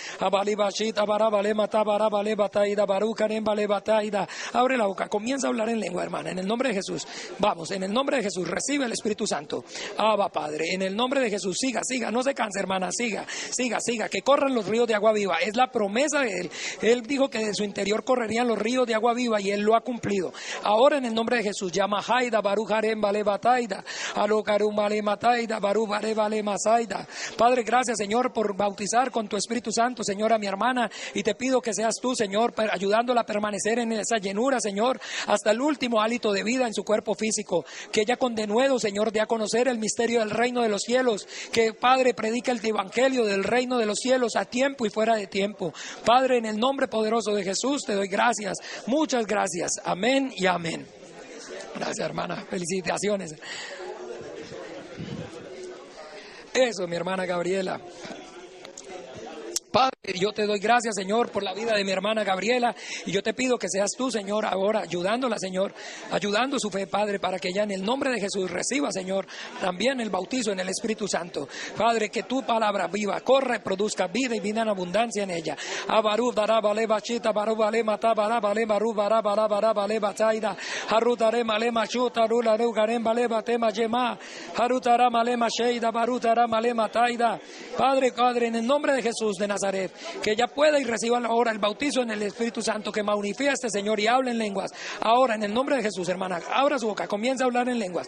Abre la boca, comienza a hablar en lengua, hermana, en el nombre de Jesús. Vamos, en el nombre de Jesús, recibe el Espíritu Santo. Abba, Padre, en el nombre de Jesús, siga, no se canse, hermana, siga, que corran los ríos de agua viva. Es la promesa de Él. Él dijo que de su interior correrían los ríos de agua viva y Él lo ha cumplido. Ahora, en el nombre de Jesús, llama Haida, Barujarem, Vale Bataida, Alocarum, Vale Mataida, Baru, Vale Masaida. Padre, gracias, Señor, por bautizar con tu Espíritu Santo, Señor, a mi hermana, y te pido que seas tú, Señor, ayudándola a permanecer en esa llenura, Señor, hasta el último hálito de vida en su cuerpo físico, que ella con denuedo, Señor, dé a conocer el misterio del reino de los cielos, que Padre predica el evangelio del reino de los cielos a tiempo y fuera de tiempo. Padre, en el nombre poderoso de Jesús te doy gracias, muchas gracias, amén y amén. Gracias, hermana, felicitaciones. Eso, mi hermana Gabriela. Padre, yo te doy gracias, Señor, por la vida de mi hermana Gabriela, y yo te pido que seas tú, Señor, ahora ayudándola, Señor, ayudando su fe, Padre, para que ella en el nombre de Jesús reciba, Señor, también el bautizo en el Espíritu Santo. Padre, que tu palabra viva, corre, produzca vida y vida en abundancia en ella. Abaru dará vale bachita, baru vale mata, bara vale baru bara bara bara vale bataida, harutare male machuta, rula rugarem vale batema yema, harutara male macheida, barutara male mataida. Padre, en el nombre de Jesús de Nazaret, que ella pueda y reciba ahora el bautizo en el Espíritu Santo, que manifieste, Señor, y hable en lenguas. Ahora, en el nombre de Jesús, hermana, abra su boca, comienza a hablar en lenguas.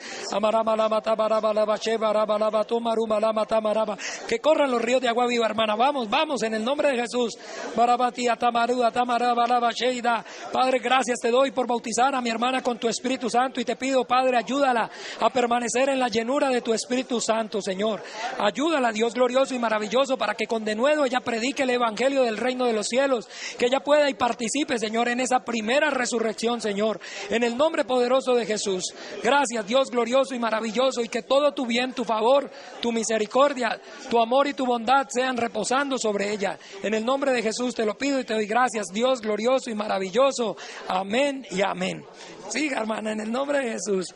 Que corran los ríos de agua viva, hermana. Vamos, en el nombre de Jesús. Padre, gracias te doy por bautizar a mi hermana con tu Espíritu Santo, y te pido, Padre, ayúdala a permanecer en la llenura de tu Espíritu Santo, Señor. Ayúdala, Dios glorioso y maravilloso, para que con denuedo ella predique el evangelio del reino de los cielos, que ella pueda y participe, Señor, en esa primera resurrección, Señor, en el nombre poderoso de Jesús. Gracias, Dios glorioso y maravilloso, y que todo tu bien, tu favor, tu misericordia, tu amor y tu bondad sean reposando sobre ella. En el nombre de Jesús te lo pido y te doy gracias, Dios glorioso y maravilloso. Amén y amén. Siga, hermana, en el nombre de Jesús.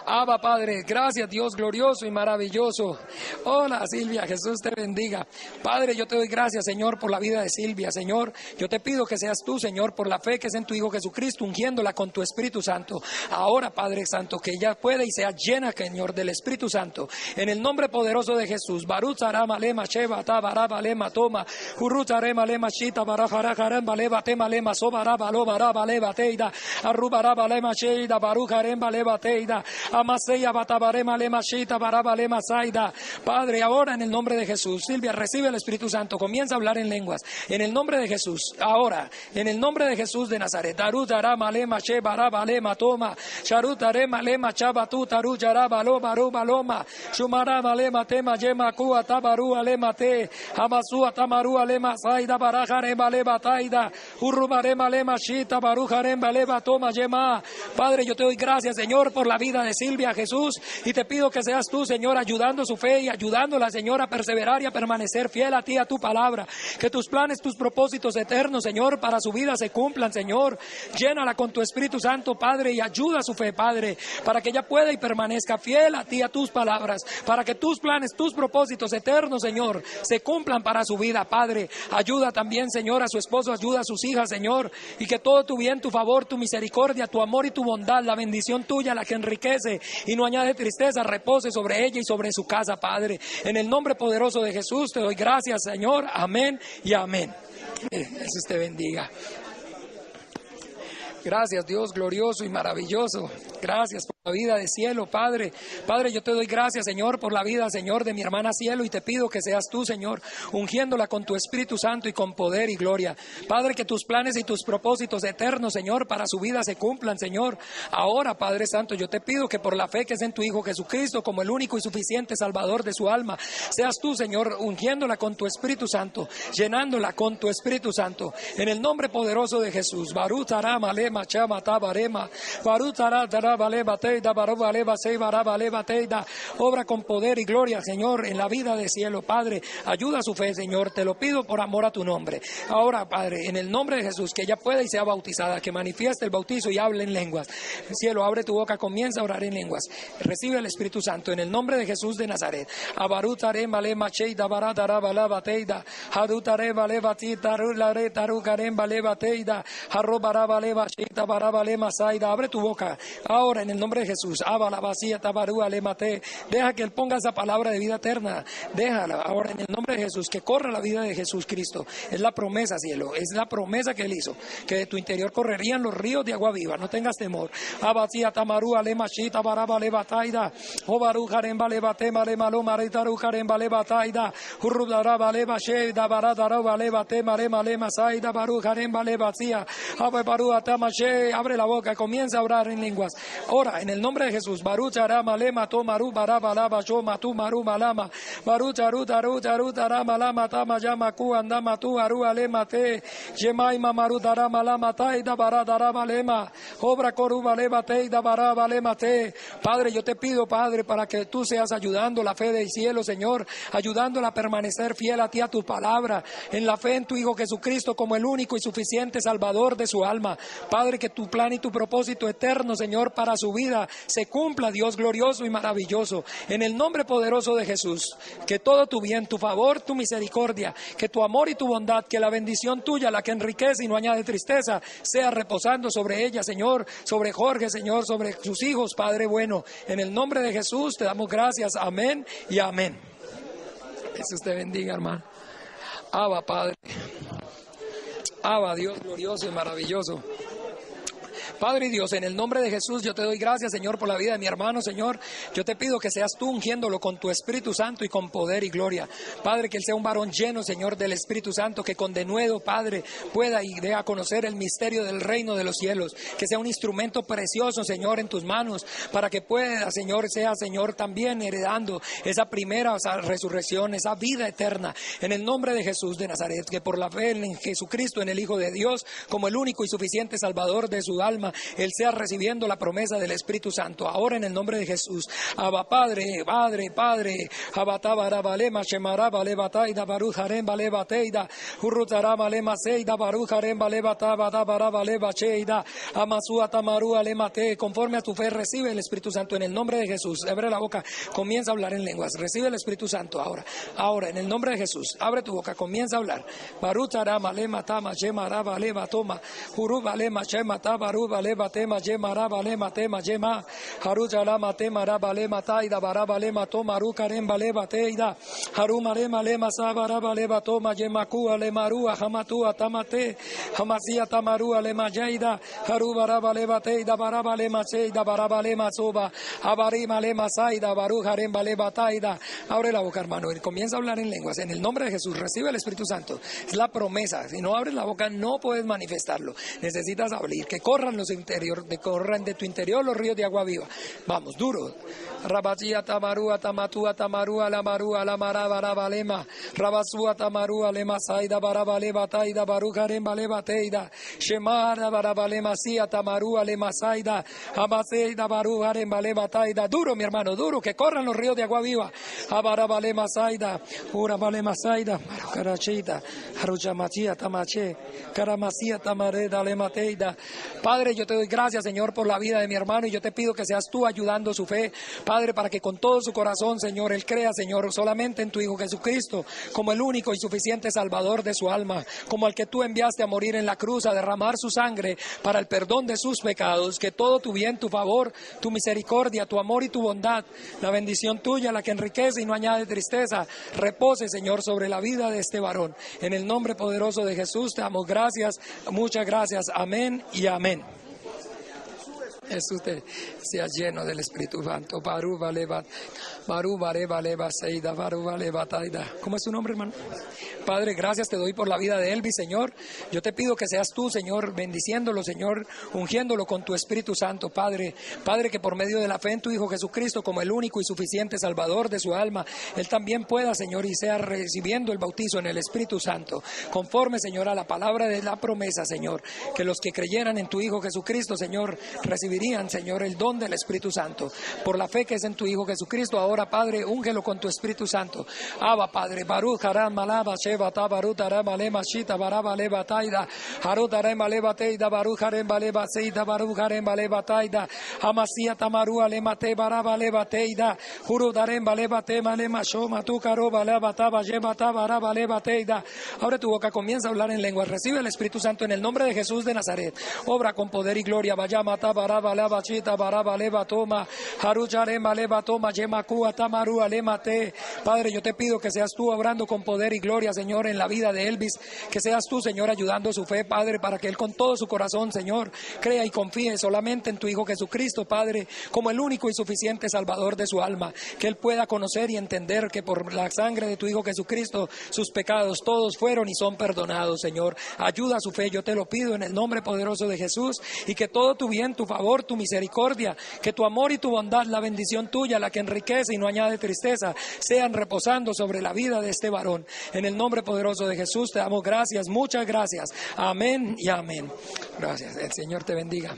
Abba, Padre, gracias, Dios glorioso y maravilloso. Hola, Silvia, Jesús te bendiga. Padre, yo te doy gracias, Señor, por la vida de Silvia, Señor. Yo te pido que seas tú, Señor, por la fe que es en tu Hijo Jesucristo, ungiéndola con tu Espíritu Santo. Ahora, Padre Santo, que ella pueda y sea llena, Señor, del Espíritu Santo. En el nombre poderoso de Jesús. Baruch arama lema sheva tabaraba lema toma. Hurut arema lema shita barajarajaramba leva tema lema sobaraba lo baraba leva teida. Arrubaraba lema sheida barujaremba leva teida. Amaseya batabarema lema shita baraba lema saida. Padre, ahora en el nombre de Jesús, Silvia, recibe el Espíritu Santo. Comienza a hablar en lenguas. En el nombre de Jesús. Ahora, en el nombre de Jesús de Nazaret. Arut arama lema she baraba lema toma. Sharut arema lema chabatu taru yaraba lo baruba loma. Shumaraba lema tema yema kua tabaru alema te. Amasua tamaru alema saida barajarema leva taida. Urrubarema lema shita barujarema leva toma yema. Padre, yo te doy gracias, Señor, por la vida de Silvia, Jesús, y te pido que seas tú, Señor, ayudando su fe y ayudándola, Señor, a perseverar y a permanecer fiel a ti, a tu palabra. Que tus planes, tus propósitos eternos, Señor, para su vida se cumplan, Señor. Llénala con tu Espíritu Santo, Padre, y ayuda a su fe, Padre, para que ella pueda y permanezca fiel a ti, a tus palabras, para que tus planes, tus propósitos eternos, Señor, se cumplan para su vida, Padre. Ayuda también, Señor, a su esposo, ayuda a sus hijas, Señor, y que todo tu bien, tu favor, tu misericordia, tu amor y tu bondad, la bendición tuya, la que enriquece y no añade tristeza, repose sobre ella y sobre su casa, Padre. En el nombre poderoso de Jesús te doy gracias, Señor. Amén y amén. Jesús te bendiga. Gracias, Dios glorioso y maravilloso. Gracias por la vida de Cielo, Padre. Padre, yo te doy gracias, Señor, por la vida, Señor, de mi hermana Cielo, y te pido que seas tú, Señor, ungiéndola con tu Espíritu Santo y con poder y gloria. Padre, que tus planes y tus propósitos eternos, Señor, para su vida se cumplan, Señor. Ahora, Padre Santo, yo te pido que por la fe que es en tu Hijo Jesucristo, como el único y suficiente Salvador de su alma, seas tú, Señor, ungiéndola con tu Espíritu Santo, llenándola con tu Espíritu Santo. En el nombre poderoso de Jesús. Baruch arama lema chama tabarema. Baruch arama lema teida baruba leva sei baraba leva teida. Obra con poder y gloria, Señor, en la vida de Cielo, Padre. Ayuda a su fe, Señor. Te lo pido por amor a tu nombre. Ahora, Padre, en el nombre de Jesús, que ella pueda y sea bautizada, que manifieste el bautizo y hable en lenguas. Cielo, abre tu boca, comienza a orar en lenguas. Recibe el Espíritu Santo en el nombre de Jesús de Nazaret. Abarut arema lema cheida barada raba lava teida. Hadut arema leva tita rulare taru karemba leva teida. Arroba raba leva cheida baraba lema saida. Abre tu boca. Ahora, en el nombre de Jesús. Aba la vacía tabarú alema te. Deja que Él ponga esa palabra de vida eterna. Déjala. Ahora, en el nombre de Jesús. Que corra la vida de Jesús Cristo. Es la promesa, Cielo. Es la promesa que Él hizo. Que de tu interior correrían los ríos de agua viva. No tengas temor. Abacía tamaru alema shita baraba leva taida. Obaru jaremba leva tema lema lo maritaru jaremba leva taida. Hurrudaraba leva sheida baradaraba leva tema lema lema saida baru jaremba leva cia. Abe baru atama she. Abre la boca. Comienza a orar en lenguas. Ora, en el nombre de Jesús. Baru charama lema tomaru baraba lava shoma tu maru malama. Baru charu taru charu tarama lama tama llama ku andama tu aru alema te. Yemaima maru darama lama taida baradarama lema. Obra coruba leva teida baraba lema te. Padre, yo te pido, Padre, para que tú seas ayudando la fe del Cielo, Señor, ayudándola a permanecer fiel a ti, a tu palabra, en la fe en tu Hijo Jesucristo como el único y suficiente Salvador de su alma. Padre, que tu plan y tu propósito eterno, Señor, para su vida se cumpla, Dios glorioso y maravilloso, en el nombre poderoso de Jesús. Que todo tu bien, tu favor, tu misericordia, que tu amor y tu bondad, que la bendición tuya, la que enriquece y no añade tristeza, sea reposando sobre ella, Señor, sobre Jorge, Señor, sobre sus hijos, Padre bueno. En el nombre de Jesús te damos gracias. Amén y amén. Jesús te bendiga, hermano. Abba, Padre. Abba, Dios glorioso y maravilloso. Padre y Dios, en el nombre de Jesús yo te doy gracias, Señor, por la vida de mi hermano, Señor. Yo te pido que seas tú ungiéndolo con tu Espíritu Santo y con poder y gloria. Padre, que él sea un varón lleno, Señor, del Espíritu Santo, que con denuedo, Padre, pueda y dé a conocer el misterio del reino de los cielos. Que sea un instrumento precioso, Señor, en tus manos, para que pueda, Señor, sea, Señor, también heredando esa primera resurrección, esa vida eterna. En el nombre de Jesús de Nazaret, que por la fe en Jesucristo, en el Hijo de Dios, como el único y suficiente Salvador de su alma, alma, él sea recibiendo la promesa del Espíritu Santo. Ahora en el nombre de Jesús. Abba Padre, Padre, Padre. Abatavarabalema, Shemarabalebateida, Barujarem, Balebateida, Hurutarabalema, Seida, Barujarem, Balebatabarabaleba, Cheida, Amasua, Tamaru, Alemate. Conforme a tu fe, recibe el Espíritu Santo en el nombre de Jesús. Abre la boca, comienza a hablar en lenguas. Recibe el Espíritu Santo ahora. Ahora, en el nombre de Jesús, abre tu boca, comienza a hablar. Barutarama, Lema, Tama, Shemaraba, Leba, Toma, Hurubalema, Shemata, Barubaleba, Tema, Shemaraba, Lema, Tema, Shema, Harujalama, Tema, Rabalema, Taida, Barabalema, Toma, Rukarem, Baleba, Teida, Harumarema, Lema, Sabarabaleba, Toma, Yemakua, Lemarua, Hamatua, Tamate, Hamasia, Tamarua, Lema, Jaida, Harubarabaleba, Teida, Barabalema, Seida, Barabalema, Soba, Abarima, Lema, Saida, Barujarem, Baleba, Taida. Abre la boca, hermano, y comienza a hablar en lenguas. En el nombre de Jesús, recibe el Espíritu Santo. Es la promesa. Si no abres la boca, no puedes manifestarlo. Necesitas abrir, que corran corran de tu interior los ríos de agua viva. Vamos, duro. Rabachia, Tamarua, Tamatua, Tamarua, Lamarua, Lamara, Barabalema, Rabasua, Tamarua, Lema, Saida, Barabaleba, Taida, Barujarem, Baleba, Teida, Shemara, Barabalema, Sia, Tamarua, Lema, Saida, Amaseida, Barujarem, Baleba, Taida. Duro, mi hermano, duro, que corran los ríos de agua viva. Abarabalema, Saida, Urabalema, Saida, Marucarachita, Haruchamatia, Tamache, Karamasia, Tamareda, Lema, Teida. Padre, yo te doy gracias, Señor, por la vida de mi hermano, y yo te pido que seas tú ayudando su fe, Padre, para que con todo su corazón, Señor, él crea, Señor, solamente en tu Hijo Jesucristo, como el único y suficiente Salvador de su alma, como al que tú enviaste a morir en la cruz, a derramar su sangre para el perdón de sus pecados. Que todo tu bien, tu favor, tu misericordia, tu amor y tu bondad, la bendición tuya, la que enriquece y no añade tristeza, repose, Señor, sobre la vida de este varón. En el nombre poderoso de Jesús te damos gracias, muchas gracias. Amén y amén. Jesús te sea lleno del Espíritu Santo. Baru valeva, Baru valeva seida, Baru valeva taida. ¿Cómo es tu nombre, hermano? Padre, gracias te doy por la vida de Elvis, Señor. Yo te pido que seas tú, Señor, bendiciéndolo, Señor, ungiéndolo con tu Espíritu Santo, Padre. Padre, que por medio de la fe en tu Hijo Jesucristo, como el único y suficiente Salvador de su alma, él también pueda, Señor, y sea recibiendo el bautizo en el Espíritu Santo, conforme, Señor, a la palabra de la promesa, Señor, que los que creyeran en tu Hijo Jesucristo, Señor, recibirían, Señor, el don del Espíritu Santo. Por la fe que es en tu Hijo Jesucristo, ahora, Padre, úngelo con tu Espíritu Santo. Abba, Padre, Baruch Haram Malaba Sheva Tabarut Haram Alema Shita Baraba Leva Taida Harut Harem Aleva Teida Baruch Harem Baleva Seida Baruch Harem Baleva Taida Amasia Tamaru Alema Te Baraba Leva Teida Hurut Harem Baleva Te Malema Shoma Tu Karoba Leva Taba Yema Tabaraba Leva Teida. Abre tu boca, comienza a hablar en lenguas. Recibe el Espíritu Santo en el nombre de Jesús de Nazaret. Obra con poder y gloria. Vayama Tabaraba Leva Chita Baraba Leva Toma Harut Harem Baleva Toma Yema Kua Tamaru Alema Te. Padre, yo te pido que seas tú obrando con poder y gloria, Señor, en la vida de Elvis, que seas tú, Señor, ayudando su fe, Padre, para que él con todo su corazón, Señor, crea y confíe solamente en tu Hijo Jesucristo, Padre, como el único y suficiente Salvador de su alma, que él pueda conocer y entender que por la sangre de tu Hijo Jesucristo, sus pecados todos fueron y son perdonados, Señor. Ayuda a su fe, yo te lo pido en el nombre poderoso de Jesús, y que todo tu bien, tu favor, tu misericordia, que tu amor y tu bondad, la bendición tuya, la que enriquece y no añade tristeza, sean reposando sobre la vida de este varón. En el nombre poderoso de Jesús te damos gracias, muchas gracias. Amén y amén. Gracias. El Señor te bendiga.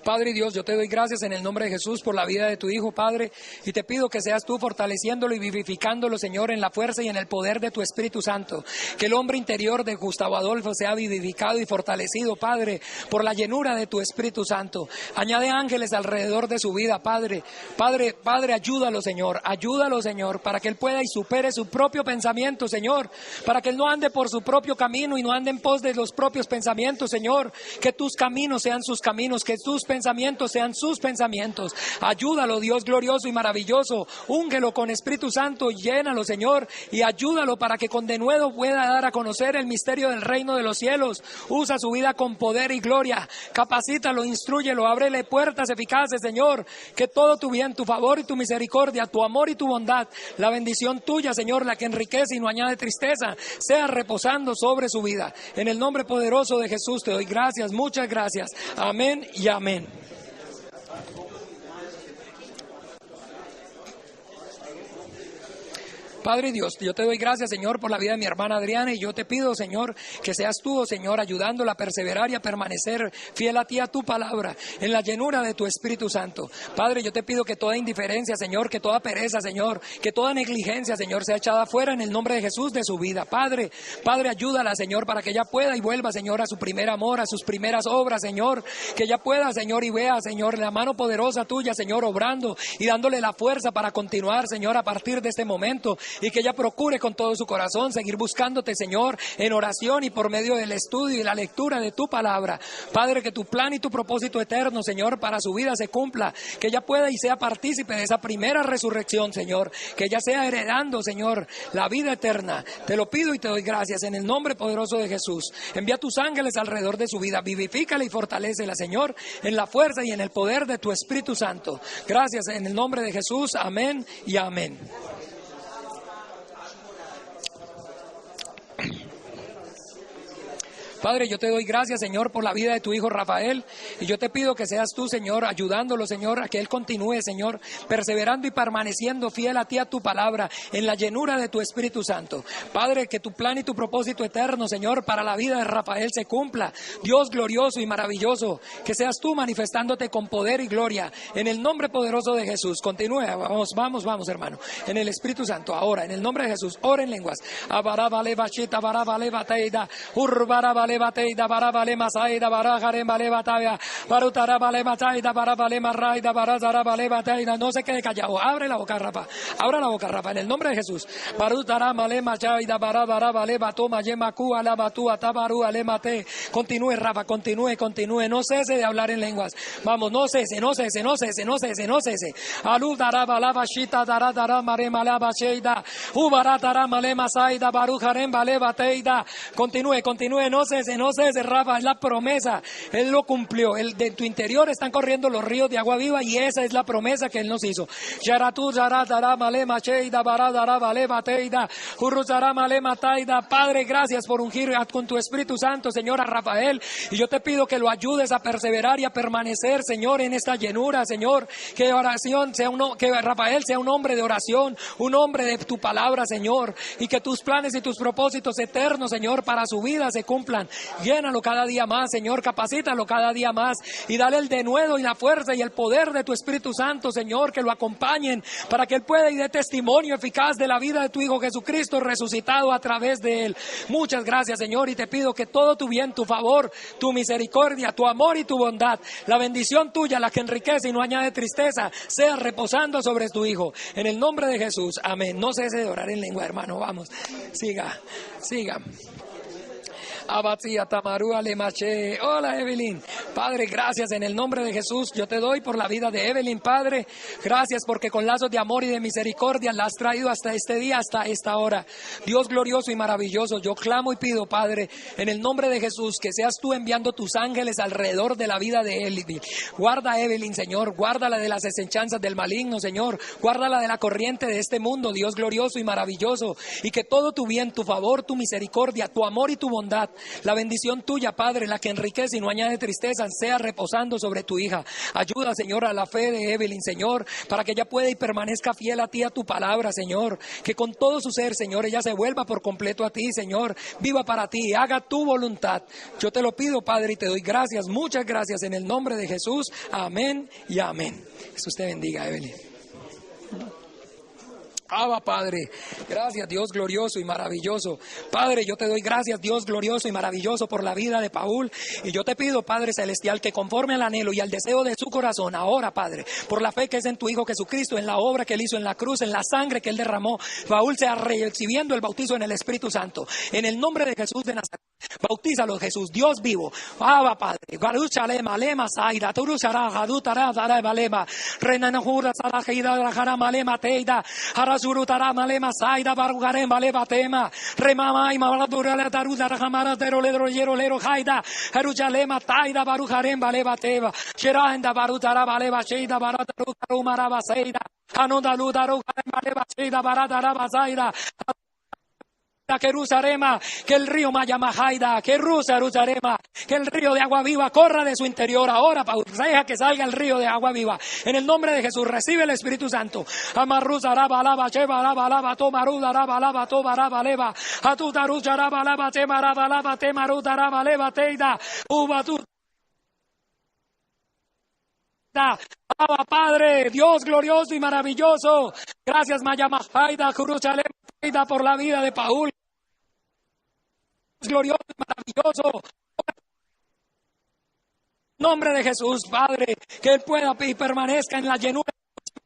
Padre Dios, yo te doy gracias en el nombre de Jesús por la vida de tu Hijo, Padre, y te pido que seas tú fortaleciéndolo y vivificándolo, Señor, en la fuerza y en el poder de tu Espíritu Santo. Que el hombre interior de Gustavo Adolfo sea vivificado y fortalecido, Padre, por la llenura de tu Espíritu Santo. Añade ángeles alrededor de su vida, Padre. Padre, ayúdalo, Señor, para que él pueda y supere su propio pensamiento, Señor, para que él no ande por su propio camino y no ande en pos de los propios pensamientos, Señor. Que tus caminos sean sus caminos, que tus pensamientos sean sus pensamientos. Ayúdalo, Dios glorioso y maravilloso. Úngelo con Espíritu Santo, llénalo, Señor, y ayúdalo para que con denuedo pueda dar a conocer el misterio del reino de los cielos. Usa su vida con poder y gloria. Capacítalo, instrúyelo, ábrele puertas eficaces, Señor. Que todo tu bien, tu favor y tu misericordia, tu amor y tu bondad, la bendición tuya, Señor, la que enriquece y no añade tristeza, sea reposando sobre su vida. En el nombre poderoso de Jesús te doy gracias, muchas gracias. Amén y amén. Padre Dios, yo te doy gracias, Señor, por la vida de mi hermana Adriana, y yo te pido, Señor, que seas tú, oh Señor, ayudándola a perseverar y a permanecer fiel a ti, a tu palabra, en la llenura de tu Espíritu Santo. Padre, yo te pido que toda indiferencia, Señor, que toda pereza, Señor, que toda negligencia, Señor, sea echada fuera en el nombre de Jesús de su vida. Padre, ayúdala, Señor, para que ella pueda y vuelva, Señor, a su primer amor, a sus primeras obras, Señor, que ella pueda, Señor, y vea, Señor, la mano poderosa tuya, Señor, obrando y dándole la fuerza para continuar, Señor, a partir de este momento, y que ella procure con todo su corazón seguir buscándote, Señor, en oración y por medio del estudio y la lectura de tu palabra. Padre, que tu plan y tu propósito eterno, Señor, para su vida se cumpla, que ella pueda y sea partícipe de esa primera resurrección, Señor, que ella sea heredando, Señor, la vida eterna. Te lo pido y te doy gracias en el nombre poderoso de Jesús. Envía tus ángeles alrededor de su vida, vivifícala y fortalécela, Señor, en la fuerza y en el poder de tu Espíritu Santo. Gracias en el nombre de Jesús. Amén y amén. Padre, yo te doy gracias, Señor, por la vida de tu hijo Rafael, y yo te pido que seas tú, Señor, ayudándolo, Señor, a que él continúe, Señor, perseverando y permaneciendo fiel a ti, a tu palabra, en la llenura de tu Espíritu Santo. Padre, que tu plan y tu propósito eterno, Señor, para la vida de Rafael se cumpla. Dios glorioso y maravilloso, que seas tú manifestándote con poder y gloria, en el nombre poderoso de Jesús. Continúe, vamos, hermano, en el Espíritu Santo, ahora, en el nombre de Jesús, ora en lenguas. Levateida barabale masaida barajare malevataya barutara balemasaida barabale marraida barazara balevateida. No se quede callado, abre la boca, Rafa, abra la boca, Rafa, en el nombre de Jesús. Barutara malemasaida barabara balevatoma yemaku alabatu atabaru alemate. Continúe, Rafa, continúe, no cese de hablar en lenguas. Vamos, no cese. Aludara balavashita dara mare malabacheida ubaratara malemasaida barujarem balevateida. Continúe, no cese, Rafa, es la promesa, Él lo cumplió, de tu interior están corriendo los ríos de agua viva, y esa es la promesa que Él nos hizo. Padre, gracias por ungir con tu Espíritu Santo, Señor, a Rafael, y yo te pido que lo ayudes a perseverar y a permanecer, Señor, en esta llenura, Señor, que Rafael sea un hombre de oración, un hombre de tu palabra, Señor, y que tus planes y tus propósitos eternos, Señor, para su vida se cumplan. Llénalo cada día más, Señor, capacítalo cada día más, y dale el denuedo y la fuerza y el poder de tu Espíritu Santo, Señor, que lo acompañen, para que Él pueda y dé testimonio eficaz de la vida de tu Hijo Jesucristo resucitado a través de Él. Muchas gracias, Señor, y te pido que todo tu bien, tu favor, tu misericordia, tu amor y tu bondad, la bendición tuya, la que enriquece y no añade tristeza, sea reposando sobre tu Hijo. En el nombre de Jesús, amén. No cese de orar en lengua, hermano, vamos, siga. Abatía Tamarúa Lemache. Hola, Evelyn. Padre, gracias en el nombre de Jesús. Yo te doy por la vida de Evelyn, Padre. Gracias porque con lazos de amor y de misericordia la has traído hasta este día, hasta esta hora. Dios glorioso y maravilloso, yo clamo y pido, Padre, en el nombre de Jesús, que seas tú enviando tus ángeles alrededor de la vida de Evelyn. Guarda a Evelyn, Señor. Guárdala de las asechanzas del maligno, Señor. Guárdala de la corriente de este mundo, Dios glorioso y maravilloso. Y que todo tu bien, tu favor, tu misericordia, tu amor y tu bondad, la bendición tuya, Padre, la que enriquece y no añade tristeza, sea reposando sobre tu hija. Ayuda, Señor, a la fe de Evelyn, Señor, para que ella pueda y permanezca fiel a ti, a tu palabra, Señor. Que con todo su ser, Señor, ella se vuelva por completo a ti, Señor. Viva para ti, haga tu voluntad. Yo te lo pido, Padre, y te doy gracias, muchas gracias en el nombre de Jesús. Amén y amén. Jesús te bendiga, Evelyn. Abba, Padre, gracias, Dios glorioso y maravilloso. Padre, yo te doy gracias, Dios glorioso y maravilloso, por la vida de Paul, y yo te pido, Padre celestial, que conforme al anhelo y al deseo de su corazón, ahora, Padre, por la fe que es en tu Hijo Jesucristo, en la obra que Él hizo en la cruz, en la sangre que Él derramó, Paul sea recibiendo el bautizo en el Espíritu Santo, en el nombre de Jesús de Nazaret. Bautízalo, Jesús, Dios vivo. Abba, Padre, Garuchalema, Lema, Saida, Turusara, Gadutara, Darabalema, Renanahura, Sarajida, Rajamalema, Teida, Harazurutara, Malema, Saida, Barugarem, Baleva, Tema, Remama, y Maradura, Daruda, Rahamara, Derolero, Yerolero, Haida, Jerusalema, Taida, Barujarem, Baleva, Teva, Sheranda, Barutara, Baleva, Sheida, Barataru, Maraba, Seida, Anonda, Ludaru, Baleva, Sheida, Baratara, Zaida. que el río Mayamajaida, que Rusarema, que el río de agua viva corra de su interior. Ahora, deja que salga el río de agua viva. En el nombre de Jesús, recibe el Espíritu Santo. Amarruzaraba lava, chevaraba lava, tomarudaraba lava, tobaraba leva, atutarucharaba lava, temaraba lava, temarudaraba leva, teida, ubatu. Abba, Padre, Dios glorioso y maravilloso. Gracias, Mayamajaida, Kuruchalema, por la vida de Paul. Glorioso y maravilloso. En nombre de Jesús, Padre, que Él pueda y permanezca en la llenura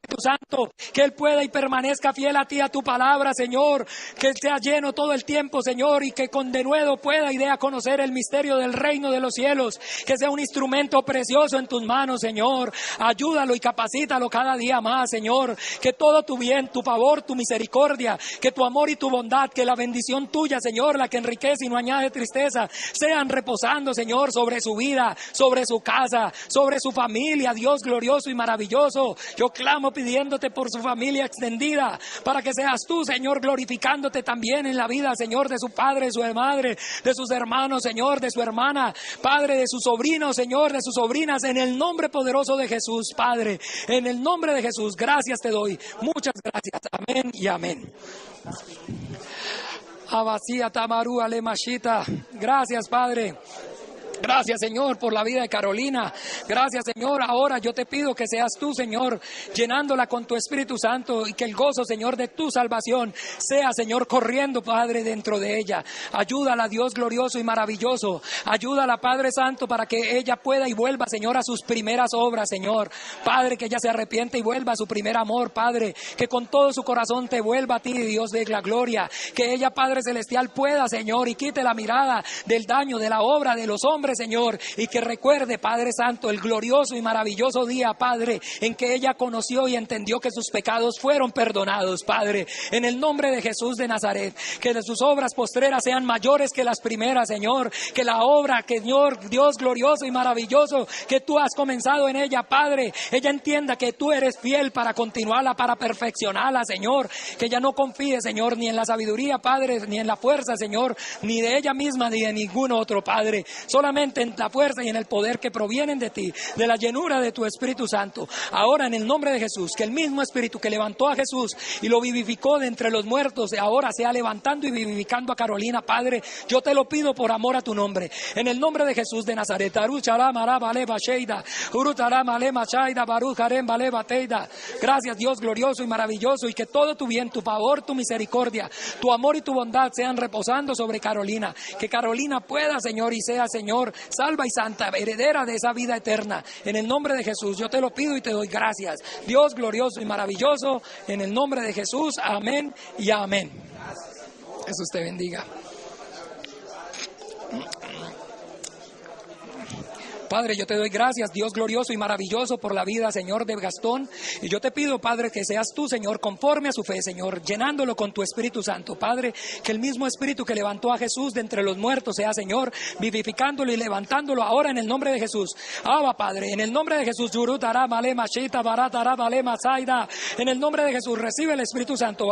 Espíritu Santo, que Él pueda y permanezca fiel a ti, a tu palabra, Señor, que Él sea lleno todo el tiempo, Señor, y que con denuedo pueda y dé a conocer el misterio del reino de los cielos, que sea un instrumento precioso en tus manos, Señor. Ayúdalo y capacítalo cada día más, Señor, que todo tu bien, tu favor, tu misericordia, que tu amor y tu bondad, que la bendición tuya, Señor, la que enriquece y no añade tristeza, sean reposando, Señor, sobre su vida, sobre su casa, sobre su familia, Dios glorioso y maravilloso. Yo clamo pidiéndote por su familia extendida, para que seas tú, Señor, glorificándote también en la vida, Señor, de su padre, de su madre, de sus hermanos, Señor, de su hermana, Padre, de sus sobrinos, Señor, de sus sobrinas, en el nombre poderoso de Jesús, Padre, en el nombre de Jesús, gracias te doy, muchas gracias, amén y amén. Abasía Tamaru Alemashita, gracias, Padre. Gracias, Señor, por la vida de Carolina. Gracias, Señor. Ahora yo te pido que seas tú, Señor, llenándola con tu Espíritu Santo y que el gozo, Señor, de tu salvación sea, Señor, corriendo, Padre, dentro de ella. Ayúdala, Dios glorioso y maravilloso. Ayúdala, Padre Santo, para que ella pueda y vuelva, Señor, a sus primeras obras, Señor. Padre, que ella se arrepiente y vuelva a su primer amor, Padre. Que con todo su corazón te vuelva a ti, Dios de la gloria. Que ella, Padre Celestial, pueda, Señor, y quite la mirada del daño, de la obra de los hombres, Señor, y que recuerde, Padre Santo, el glorioso y maravilloso día, Padre, en que ella conoció y entendió que sus pecados fueron perdonados, Padre, en el nombre de Jesús de Nazaret, que de sus obras postreras sean mayores que las primeras, Señor, que la obra, que Señor, Dios glorioso y maravilloso, que tú has comenzado en ella, Padre, ella entienda que tú eres fiel para continuarla, para perfeccionarla, Señor, que ella no confíe, Señor, ni en la sabiduría, Padre, ni en la fuerza, Señor, ni de ella misma, ni de ningún otro, Padre, solamente en la fuerza y en el poder que provienen de ti, de la llenura de tu Espíritu Santo. Ahora, en el nombre de Jesús, que el mismo Espíritu que levantó a Jesús y lo vivificó de entre los muertos, ahora sea levantando y vivificando a Carolina, Padre. Yo te lo pido por amor a tu nombre, en el nombre de Jesús de Nazaret. Gracias, Dios glorioso y maravilloso, y que todo tu bien, tu favor, tu misericordia, tu amor y tu bondad sean reposando sobre Carolina. Que Carolina pueda, Señor, y sea, Señor, salva y santa, heredera de esa vida eterna. En el nombre de Jesús, yo te lo pido y te doy gracias. Dios glorioso y maravilloso, en el nombre de Jesús, amén y amén. Jesús te bendiga. Padre, yo te doy gracias, Dios glorioso y maravilloso, por la vida, Señor, de Gastón. Y yo te pido, Padre, que seas tú, Señor, conforme a su fe, Señor, llenándolo con tu Espíritu Santo. Padre, que el mismo Espíritu que levantó a Jesús de entre los muertos sea, Señor, vivificándolo y levantándolo ahora en el nombre de Jesús. Abba, Padre, en el nombre de Jesús, en el nombre de Jesús, recibe el Espíritu Santo.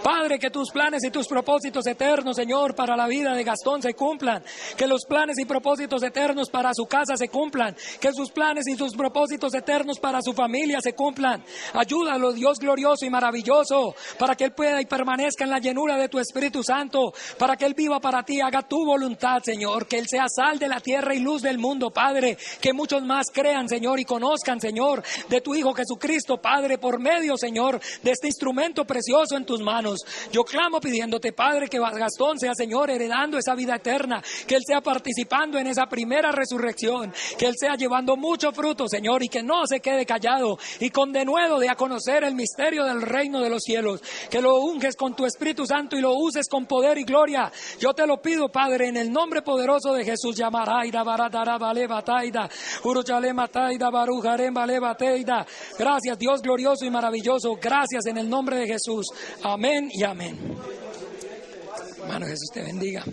Padre, que tus planes y tus propósitos eternos, Señor, para la vida de Gastón se cumplan, que los planes y propósitos eternos para su casa se cumplan, que sus planes y sus propósitos eternos para su familia se cumplan. Ayúdalo, Dios glorioso y maravilloso, para que Él pueda y permanezca en la llenura de tu Espíritu Santo, para que Él viva para ti, haga tu voluntad, Señor, que Él sea sal de la tierra y luz del mundo, Padre, que muchos más crean, Señor, y conozcan, Señor, de tu Hijo Jesucristo, Padre, por medio, Señor, de este instrumento precioso en tus manos. Yo clamo pidiéndote, Padre, que Gastón sea, Señor, heredando esa vida eterna, que Él sea participando en esa primera resurrección, que Él sea llevando mucho fruto, Señor, y que no se quede callado, y con denuedo de a conocer el misterio del reino de los cielos, que lo unges con tu Espíritu Santo y lo uses con poder y gloria. Yo te lo pido, Padre, en el nombre poderoso de Jesús. Gracias, Dios glorioso y maravilloso. Gracias en el nombre de Jesús. Amén y amén. Hermano, Jesús te bendiga.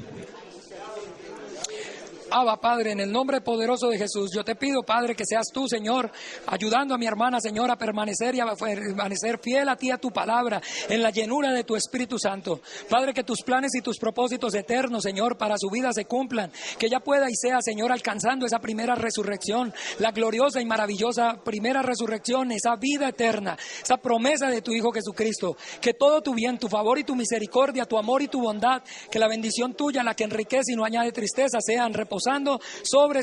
Abba, Padre, en el nombre poderoso de Jesús, yo te pido, Padre, que seas tú, Señor, ayudando a mi hermana, Señor, a permanecer y a permanecer fiel a ti, a tu palabra, en la llenura de tu Espíritu Santo. Padre, que tus planes y tus propósitos eternos, Señor, para su vida se cumplan, que ella pueda y sea, Señor, alcanzando esa primera resurrección, la gloriosa y maravillosa primera resurrección, esa vida eterna, esa promesa de tu Hijo Jesucristo, que todo tu bien, tu favor y tu misericordia, tu amor y tu bondad, que la bendición tuya, la que enriquece y no añade tristeza, sean reposando sobre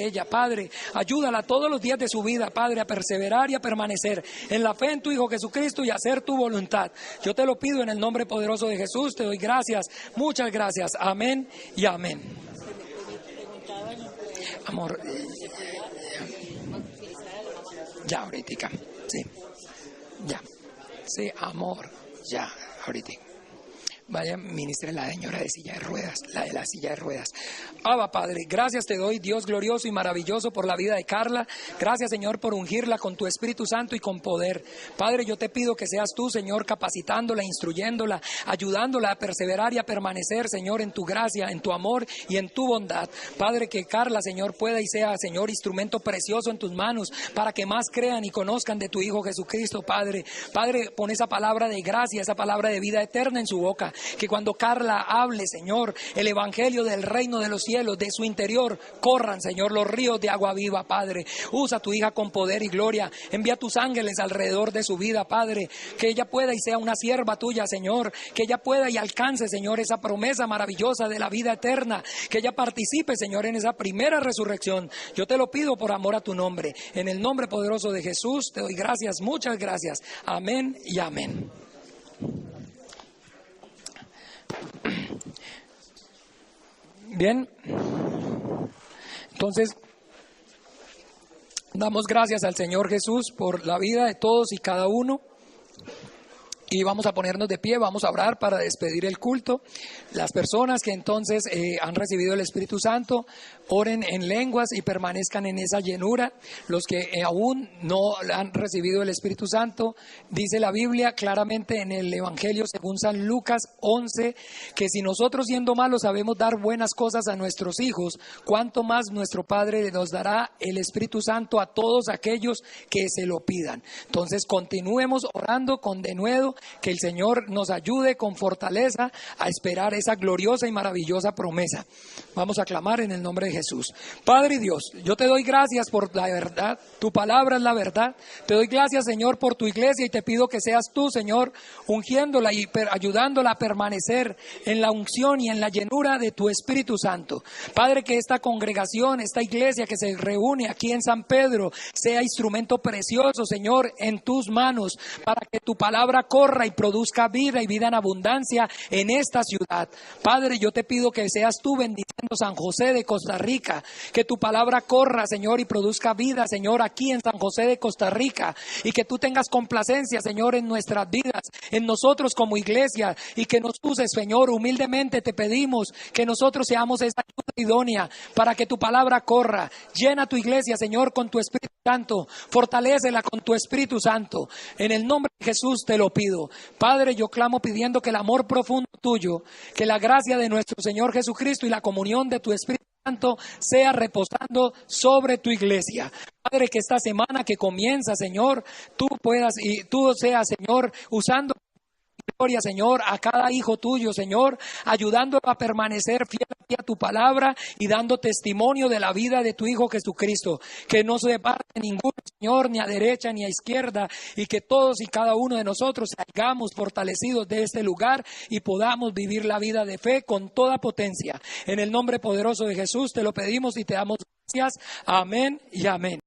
ella, Padre. Ayúdala todos los días de su vida, Padre, a perseverar y a permanecer en la fe en tu Hijo Jesucristo y a hacer tu voluntad. Yo te lo pido en el nombre poderoso de Jesús, te doy gracias, muchas gracias, amén y amén. Amor, ya ahorita, sí, ya, sí, amor, ya, ahorita. Vaya, ministre la señora de silla de ruedas, la de la silla de ruedas. Abba, Padre, gracias te doy, Dios glorioso y maravilloso, por la vida de Carla. Gracias, Señor, por ungirla con tu Espíritu Santo y con poder. Padre, yo te pido que seas tú, Señor, capacitándola, instruyéndola, ayudándola a perseverar y a permanecer, Señor, en tu gracia, en tu amor y en tu bondad. Padre, que Carla, Señor, pueda y sea, Señor, instrumento precioso en tus manos para que más crean y conozcan de tu Hijo Jesucristo, Padre. Padre, pon esa palabra de gracia, esa palabra de vida eterna en su boca. Que cuando Carla hable, Señor, el evangelio del reino de los cielos, de su interior, corran, Señor, los ríos de agua viva, Padre. Usa a tu hija con poder y gloria. Envía tus ángeles alrededor de su vida, Padre. Que ella pueda y sea una sierva tuya, Señor. Que ella pueda y alcance, Señor, esa promesa maravillosa de la vida eterna. Que ella participe, Señor, en esa primera resurrección. Yo te lo pido por amor a tu nombre. En el nombre poderoso de Jesús, te doy gracias, muchas gracias. Amén y amén. Bien, entonces damos gracias al Señor Jesús por la vida de todos y cada uno. Y vamos a ponernos de pie, vamos a orar para despedir el culto. Las personas que entonces han recibido el Espíritu Santo, oren en lenguas y permanezcan en esa llenura. Los que aún no han recibido el Espíritu Santo, dice la Biblia claramente en el Evangelio según San Lucas 11, que si nosotros siendo malos sabemos dar buenas cosas a nuestros hijos, cuánto más nuestro Padre nos dará el Espíritu Santo a todos aquellos que se lo pidan. Entonces continuemos orando con denuedo, que el Señor nos ayude con fortaleza a esperar esa gloriosa y maravillosa promesa. Vamos a clamar en el nombre de Jesús. Padre Dios, yo te doy gracias por la verdad, tu palabra es la verdad. Te doy gracias, Señor, por tu iglesia y te pido que seas tú, Señor, ungiéndola y ayudándola a permanecer en la unción y en la llenura de tu Espíritu Santo. Padre, que esta congregación, esta iglesia que se reúne aquí en San Pedro, sea instrumento precioso, Señor, en tus manos, para que tu palabra corra y produzca vida y vida en abundancia en esta ciudad. Padre, yo te pido que seas tú bendiciendo San José de Costa Rica, que tu palabra corra, Señor, y produzca vida, Señor, aquí en San José de Costa Rica, y que tú tengas complacencia, Señor, en nuestras vidas, en nosotros como iglesia, y que nos uses, Señor, humildemente te pedimos que nosotros seamos esa ayuda idónea para que tu palabra corra. Llena tu iglesia, Señor, con tu Espíritu Santo, fortalécela con tu Espíritu Santo. En el nombre de Jesús te lo pido. Padre, yo clamo pidiendo que el amor profundo tuyo, que la gracia de nuestro Señor Jesucristo y la comunión de tu Espíritu Santo sea reposando sobre tu iglesia. Padre, que esta semana que comienza, Señor, tú puedas y tú seas, Señor, usando gloria, Señor, a cada hijo tuyo, Señor, ayudándolo a permanecer fiel a tu palabra y dando testimonio de la vida de tu Hijo Jesucristo, que no se parte ninguno, Señor, ni a derecha ni a izquierda, y que todos y cada uno de nosotros salgamos fortalecidos de este lugar y podamos vivir la vida de fe con toda potencia. En el nombre poderoso de Jesús te lo pedimos y te damos gracias. Amén y amén.